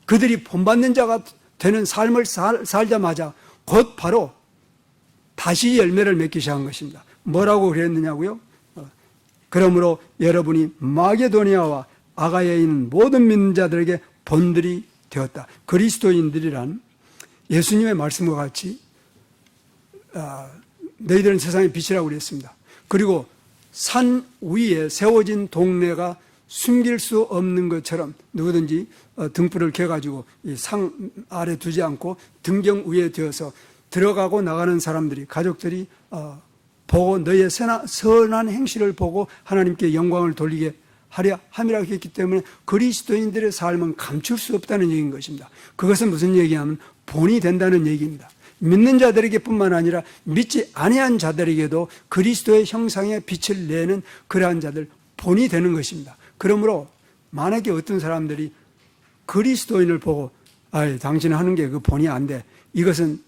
Speaker 1: 그들이 본받는 자가 되는 삶을 살자마자 곧 바로 다시 열매를 맺기 시작한 것입니다. 뭐라고 그랬느냐고요? 그러므로 여러분이 마게도니아와 아가야에 있는 모든 믿는 자들에게 본들이 되었다. 그리스도인들이란 예수님의 말씀과 같이 너희들은 세상의 빛이라고 그랬습니다. 그리고 산 위에 세워진 동네가 숨길 수 없는 것처럼 누구든지 등불을 켜가지고 이 상 아래 두지 않고 등경 위에 되어서 들어가고 나가는 사람들이 가족들이 보고 너희의 선한 행실을 보고 하나님께 영광을 돌리게 하려 함이라고 했기 때문에 그리스도인들의 삶은 감출 수 없다는 얘기인 것입니다. 그것은 무슨 얘기냐면 본이 된다는 얘기입니다. 믿는 자들에게 뿐만 아니라 믿지 아니한 자들에게도 그리스도의 형상의 빛을 내는 그러한 자들 본이 되는 것입니다. 그러므로 만약에 어떤 사람들이 그리스도인을 보고 당신은 하는 게 그 본이 안 돼. 이것은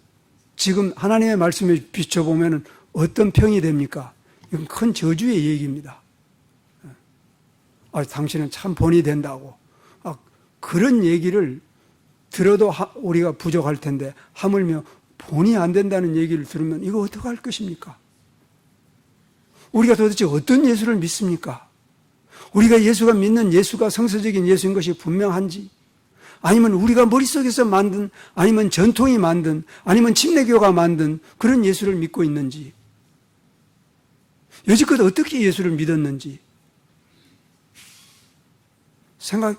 Speaker 1: 지금 하나님의 말씀에 비춰보면 어떤 평이 됩니까? 이건 큰 저주의 얘기입니다. 당신은 참 본이 된다고. 그런 얘기를 들어도 우리가 부족할 텐데 하물며 본이 안 된다는 얘기를 들으면 이거 어떻게 할 것입니까? 우리가 도대체 어떤 예수를 믿습니까? 우리가 예수가 믿는 예수가 성서적인 예수인 것이 분명한지, 아니면 우리가 머릿속에서 만든, 아니면 전통이 만든, 아니면 침례교가 만든 그런 예수를 믿고 있는지, 여지껏 어떻게 예수를 믿었는지 생각해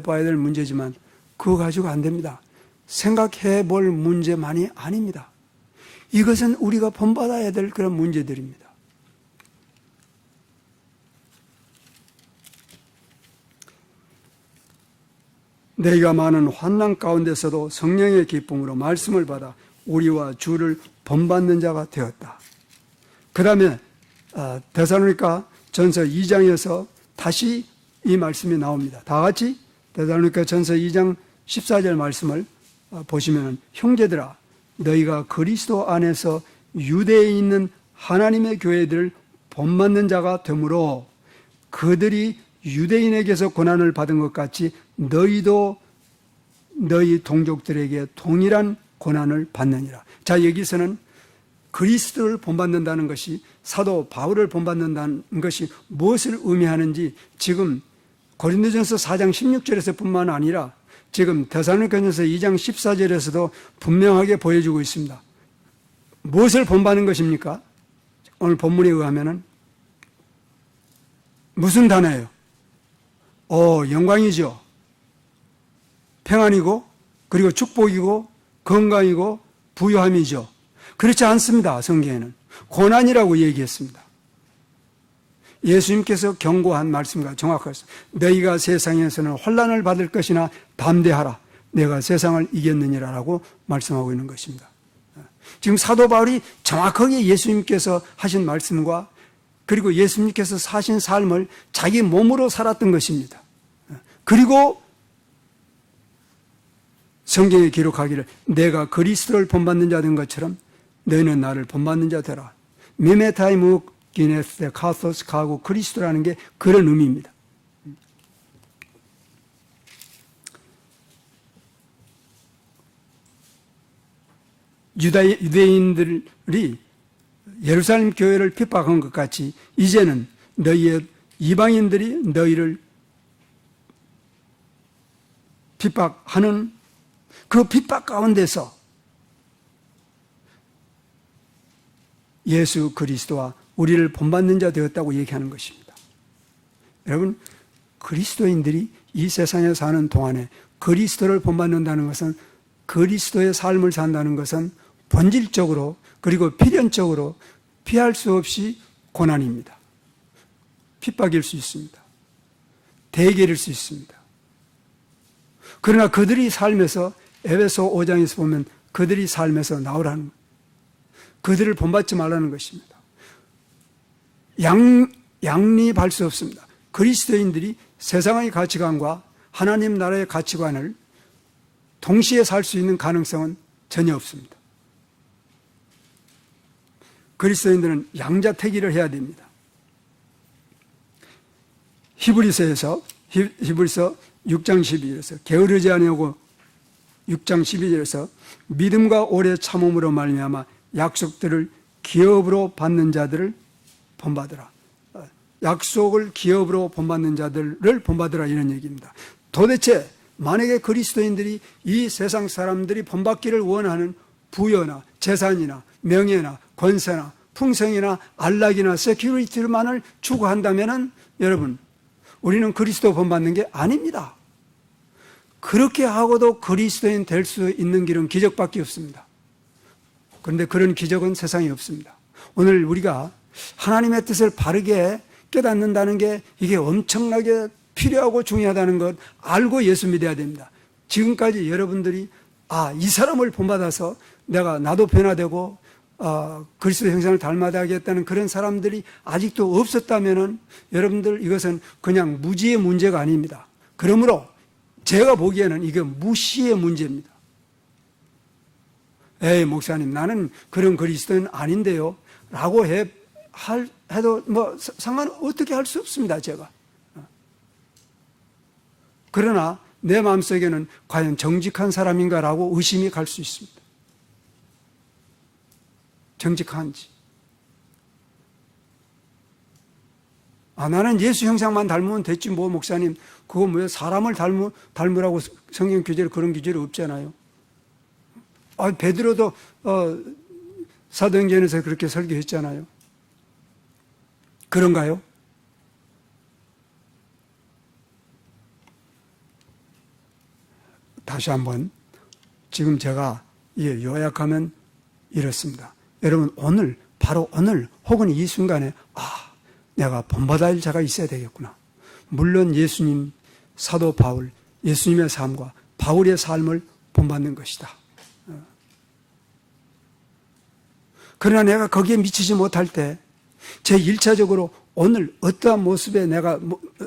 Speaker 1: 봐야 될 문제지만 그거 가지고 안 됩니다. 생각해 볼 문제만이 아닙니다. 이것은 우리가 본받아야 될 그런 문제들입니다. 너희가 많은 환난 가운데서도 성령의 기쁨으로 말씀을 받아 우리와 주를 본받는 자가 되었다. 그 다음에 데살로니가 전서 2장에서 다시 이 말씀이 나옵니다. 다 같이 데살로니가 전서 2장 14절 말씀을 보시면, 형제들아 너희가 그리스도 안에서 유대에 있는 하나님의 교회들을 본받는 자가 되므로 그들이 유대인에게서 고난을 받은 것 같이 너희도 너희 동족들에게 동일한 고난을 받느니라. 자, 여기서는 그리스도를 본받는다는 것이, 사도 바울을 본받는다는 것이 무엇을 의미하는지 지금 고린도전서 4장 16절에서 뿐만 아니라 지금 데살로니가전서 2장 14절에서도 분명하게 보여주고 있습니다. 무엇을 본받는 것입니까? 오늘 본문에 의하면은 무슨 단어예요? 영광이죠. 평안이고, 그리고 축복이고, 건강이고, 부유함이죠. 그렇지 않습니다. 성경에는 고난이라고 얘기했습니다. 예수님께서 경고한 말씀과 정확하습니다. 너희가 세상에서는 환난을 받을 것이나 담대하라. 내가 세상을 이겼느니라라고 말씀하고 있는 것입니다. 지금 사도 바울이 정확하게 예수님께서 하신 말씀과 그리고 예수님께서 사신 삶을 자기 몸으로 살았던 것입니다. 그리고 성경에 기록하기를 내가 그리스도를 본받는 자 된 것처럼 너희는 나를 본받는 자 되라. 미메타이무 기네스 카소스 가고 그리스도라는 게 그런 의미입니다. 유대인들이 예루살렘 교회를 핍박한 것 같이 이제는 너희의 이방인들이 너희를 핍박하는 그 핍박 가운데서 예수 그리스도와 우리를 본받는 자 되었다고 얘기하는 것입니다. 여러분, 그리스도인들이 이 세상에 사는 동안에 그리스도를 본받는다는 것은 그리스도의 삶을 산다는 것은 본질적으로 그리고 필연적으로 피할 수 없이 고난입니다. 핍박일 수 있습니다. 대결일 수 있습니다. 그러나 그들이 삶에서 에베소 5장에서 보면 그들이 삶에서 나오라는 거예요. 그들을 본받지 말라는 것입니다. 양립할 수 없습니다. 그리스도인들이 세상의 가치관과 하나님 나라의 가치관을 동시에 살 수 있는 가능성은 전혀 없습니다. 그리스도인들은 양자택일을 해야 됩니다. 히브리서 6장 12절에서 게으르지 아니하고 6장 12절에서 믿음과 오래 참음으로 말미암아 약속들을 기업으로 받는 자들을 본받으라. 약속을 기업으로 본받는 자들을 본받으라 이런 얘기입니다. 도대체 만약에 그리스도인들이 이 세상 사람들이 본받기를 원하는 부여나 재산이나 명예나 권세나 풍성이나 안락이나 세큐리티만을 추구한다면 여러분, 우리는 그리스도 본받는 게 아닙니다. 그렇게 하고도 그리스도인 될 수 있는 길은 기적밖에 없습니다. 그런데 그런 기적은 세상에 없습니다. 오늘 우리가 하나님의 뜻을 바르게 깨닫는다는 게 이게 엄청나게 필요하고 중요하다는 것 알고 예수 믿어야 됩니다. 지금까지 여러분들이 이 사람을 본받아서 나도 변화되고 그리스도 형상을 닮아야겠다는 그런 사람들이 아직도 없었다면 여러분들 이것은 그냥 무지의 문제가 아닙니다. 그러므로 제가 보기에는 이게 무시의 문제입니다. 에이 목사님 나는 그런 그리스도인 아닌데요 라고 해도 어떻게 할 수 없습니다. 제가. 그러나 내 마음속에는 과연 정직한 사람인가라고 의심이 갈 수 있습니다. 정직한지. 나는 예수 형상만 닮으면 됐지 뭐 목사님 그거 뭐예요? 사람을 닮으라고 성경 규제로 그런 규제는 없잖아요. 베드로도 사도행전에서 그렇게 설교했잖아요. 그런가요? 다시 한번 지금 제가 요약하면 이렇습니다. 여러분 바로 오늘 혹은 이 순간에 내가 본받아야 할 자가 있어야 되겠구나. 물론 예수님, 사도 바울, 예수님의 삶과 바울의 삶을 본받는 것이다. 그러나 내가 거기에 미치지 못할 때 제1차적으로 오늘 어떠한 모습에 내가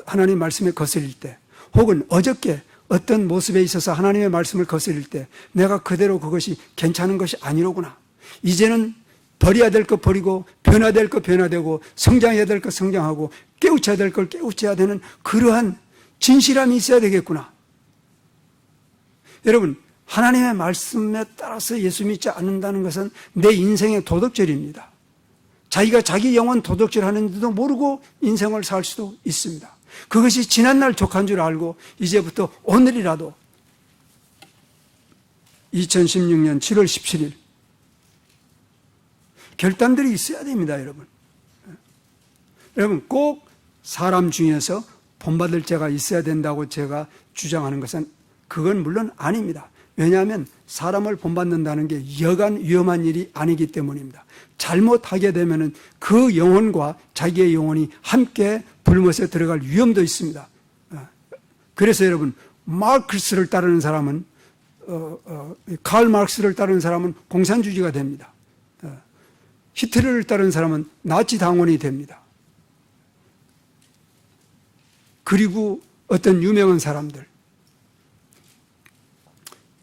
Speaker 1: 하나님의 말씀에 거슬릴 때 혹은 어저께 어떤 모습에 있어서 하나님의 말씀을 거슬릴 때 내가 그대로 그것이 괜찮은 것이 아니로구나. 이제는 버려야 될 것 버리고 변화될 것 변화되고 성장해야 될 것 성장하고 깨우쳐야 될 걸 깨우쳐야 되는 그러한 진실함이 있어야 되겠구나. 여러분 하나님의 말씀에 따라서 예수 믿지 않는다는 것은 내 인생의 도덕질입니다. 자기가 자기 영혼 도덕질하는지도 모르고 인생을 살 수도 있습니다. 그것이 지난날 족한 줄 알고 이제부터 오늘이라도 2016년 7월 17일 결단들이 있어야 됩니다. 여러분 꼭 사람 중에서 본받을 자가 있어야 된다고 제가 주장하는 것은 그건 물론 아닙니다. 왜냐하면 사람을 본받는다는 게 여간 위험한 일이 아니기 때문입니다. 잘못하게 되면은 그 영혼과 자기의 영혼이 함께 불못에 들어갈 위험도 있습니다. 그래서 여러분, 마르크스를 따르는 사람은 칼 마르크스를 따르는 사람은 공산주의가 됩니다. 히틀러를 따르는 사람은 나치 당원이 됩니다. 그리고 어떤 유명한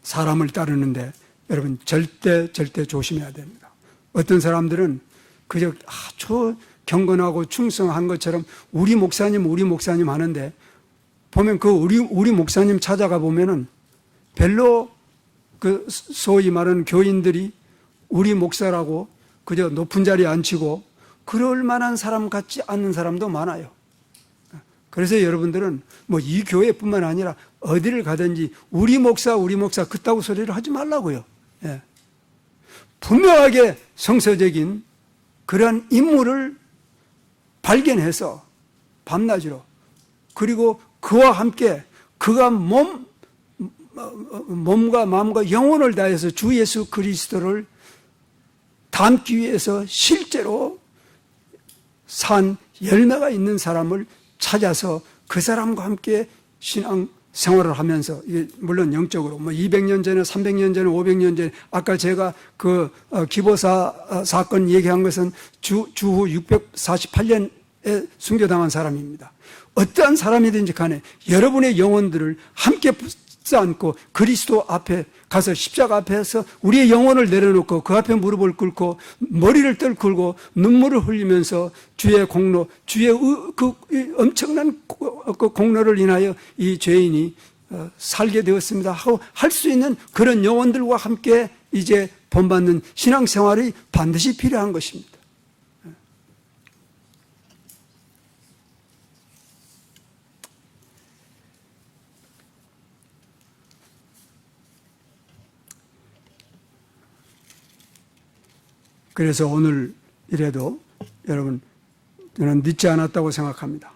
Speaker 1: 사람을 따르는데 여러분 절대 조심해야 됩니다. 어떤 사람들은 그저 아주 경건하고 충성한 것처럼 우리 목사님 하는데 보면 그 우리 목사님 찾아가 보면은 별로 그 소위 말하는 교인들이 우리 목사라고 그저 높은 자리에 앉히고 그럴 만한 사람 같지 않는 사람도 많아요. 그래서 여러분들은 뭐 이 교회뿐만 아니라 어디를 가든지 우리 목사 그따구 소리를 하지 말라고요. 예. 분명하게 성서적인 그러한 인물을 발견해서 밤낮으로 그리고 그와 함께 그가 몸과 마음과 영혼을 다해서 주 예수 그리스도를 닮기 위해서 실제로 산 열매가 있는 사람을 찾아서 그 사람과 함께 신앙 생활을 하면서, 물론 영적으로, 200년 전에, 300년 전에, 500년 전에, 아까 제가 그 기보사 사건 얘기한 것은 주후 648년에 순교당한 사람입니다. 어떠한 사람이든지 간에 여러분의 영혼들을 함께 붙잡고 그리스도 앞에 가서 십자가 앞에서 우리의 영혼을 내려놓고 그 앞에 무릎을 꿇고 머리를 떨굴고 눈물을 흘리면서 주의 공로, 주의 그 엄청난 그 공로를 인하여 이 죄인이 살게 되었습니다 하고 할 수 있는 그런 영혼들과 함께 이제 본받는 신앙생활이 반드시 필요한 것입니다. 그래서 오늘 이래도 여러분, 저는 늦지 않았다고 생각합니다.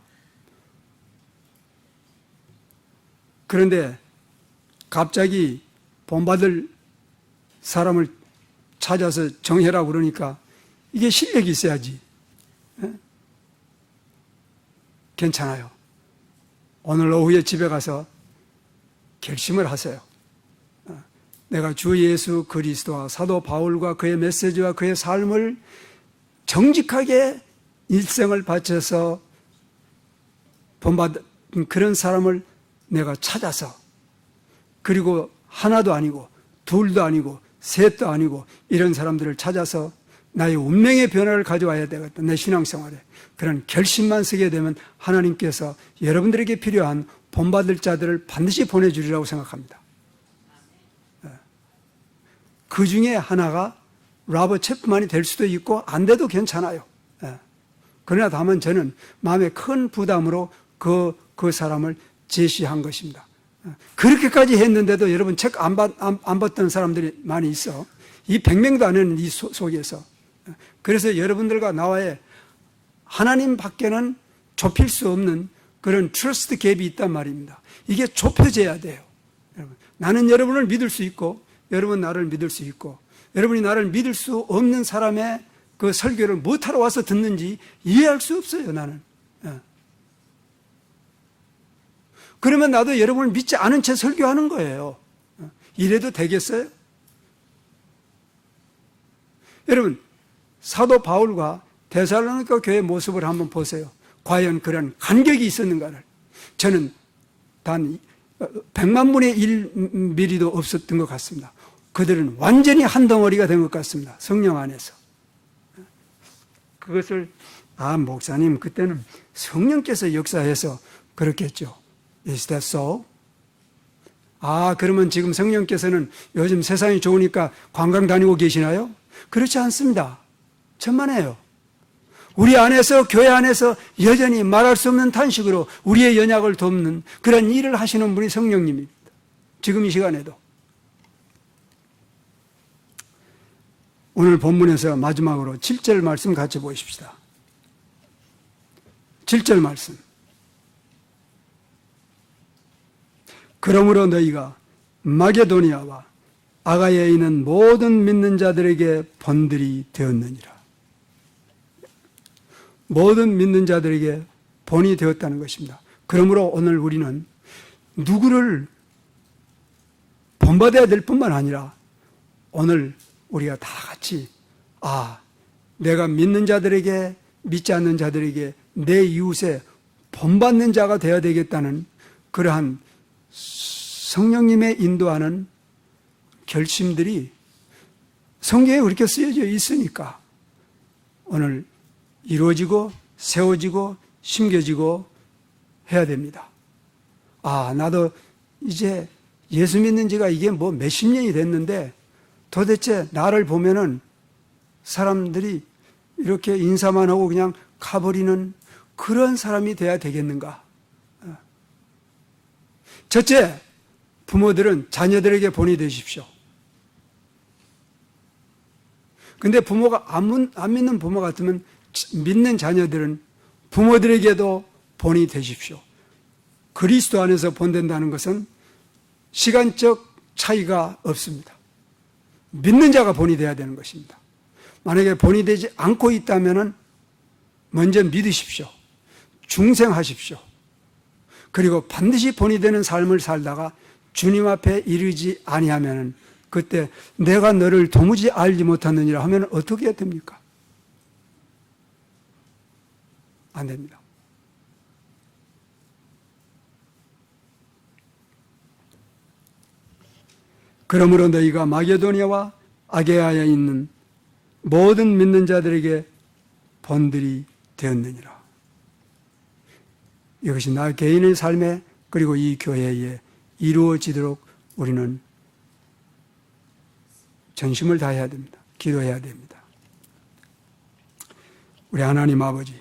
Speaker 1: 그런데 갑자기 본받을 사람을 찾아서 정해라고 그러니까 이게 실력이 있어야지. 괜찮아요. 오늘 오후에 집에 가서 결심을 하세요. 내가 주 예수 그리스도와 사도 바울과 그의 메시지와 그의 삶을 정직하게 일생을 바쳐서 본받은 그런 사람을 내가 찾아서, 그리고 하나도 아니고 둘도 아니고 셋도 아니고 이런 사람들을 찾아서 나의 운명의 변화를 가져와야 되겠다. 내 신앙생활에 그런 결심만 서게 되면 하나님께서 여러분들에게 필요한 본받을 자들을 반드시 보내주리라고 생각합니다. 그 중에 하나가 라버 체프만이 될 수도 있고 안 돼도 괜찮아요. 그러나 다만 저는 마음에 큰 부담으로 그 사람을 제시한 것입니다. 그렇게까지 했는데도 여러분 책 안 받던 사람들이 많이 있어. 이 100명도 안 되는 이 속에서. 그래서 여러분들과 나와의 하나님 밖에는 좁힐 수 없는 그런 트러스트 갭이 있단 말입니다. 이게 좁혀져야 돼요. 여러분, 나는 여러분을 믿을 수 있고 여러분 나를 믿을 수 있고, 여러분이 나를 믿을 수 없는 사람의 그 설교를 뭐하러 와서 듣는지 이해할 수 없어요, 나는. 그러면 나도 여러분을 믿지 않은 채 설교하는 거예요. 이래도 되겠어요? 여러분, 사도 바울과 데살로니가 교회의 모습을 한번 보세요. 과연 그런 간격이 있었는가를. 저는 단 100만 분의 1mm도 없었던 것 같습니다. 그들은 완전히 한 덩어리가 된 것 같습니다. 성령 안에서. 그것을 목사님 그때는 성령께서 역사해서 그렇겠죠. Is that so? 그러면 지금 성령께서는 요즘 세상이 좋으니까 관광 다니고 계시나요? 그렇지 않습니다. 천만에요. 우리 안에서, 교회 안에서 여전히 말할 수 없는 탄식으로 우리의 연약을 돕는 그런 일을 하시는 분이 성령님입니다. 지금 이 시간에도. 오늘 본문에서 마지막으로 7절 말씀 같이 보십시다. 7절 말씀. 그러므로 너희가 마게도니아와 아가야에 있는 모든 믿는 자들에게 본들이 되었느니라. 모든 믿는 자들에게 본이 되었다는 것입니다. 그러므로 오늘 우리는 누구를 본받아야 될 뿐만 아니라 오늘 우리가 다 같이 내가 믿는 자들에게, 믿지 않는 자들에게, 내 이웃에 본받는 자가 되어야 되겠다는 그러한 성령님의 인도하는 결심들이 성경에 그렇게 쓰여져 있으니까 오늘 이루어지고 세워지고 심겨지고 해야 됩니다. 나도 이제 예수 믿는 지가 이게 뭐 몇십 년이 됐는데 도대체 나를 보면은 사람들이 이렇게 인사만 하고 그냥 가버리는 그런 사람이 돼야 되겠는가? 첫째, 부모들은 자녀들에게 본이 되십시오. 근데 부모가 안 믿는 부모 같으면 믿는 자녀들은 부모들에게도 본이 되십시오. 그리스도 안에서 본된다는 것은 시간적 차이가 없습니다. 믿는 자가 본이 되어야 되는 것입니다. 만약에 본이 되지 않고 있다면 먼저 믿으십시오. 중생하십시오. 그리고 반드시 본이 되는 삶을 살다가 주님 앞에 이르지 아니하면 그때 내가 너를 도무지 알지 못하느니라 하면 어떻게 해야 됩니까? 안 됩니다. 그러므로 너희가 마게도니아와 아게아에 있는 모든 믿는 자들에게 본들이 되었느니라. 이것이 나 개인의 삶에 그리고 이 교회에 이루어지도록 우리는 전심을 다해야 됩니다. 기도해야 됩니다. 우리 하나님 아버지,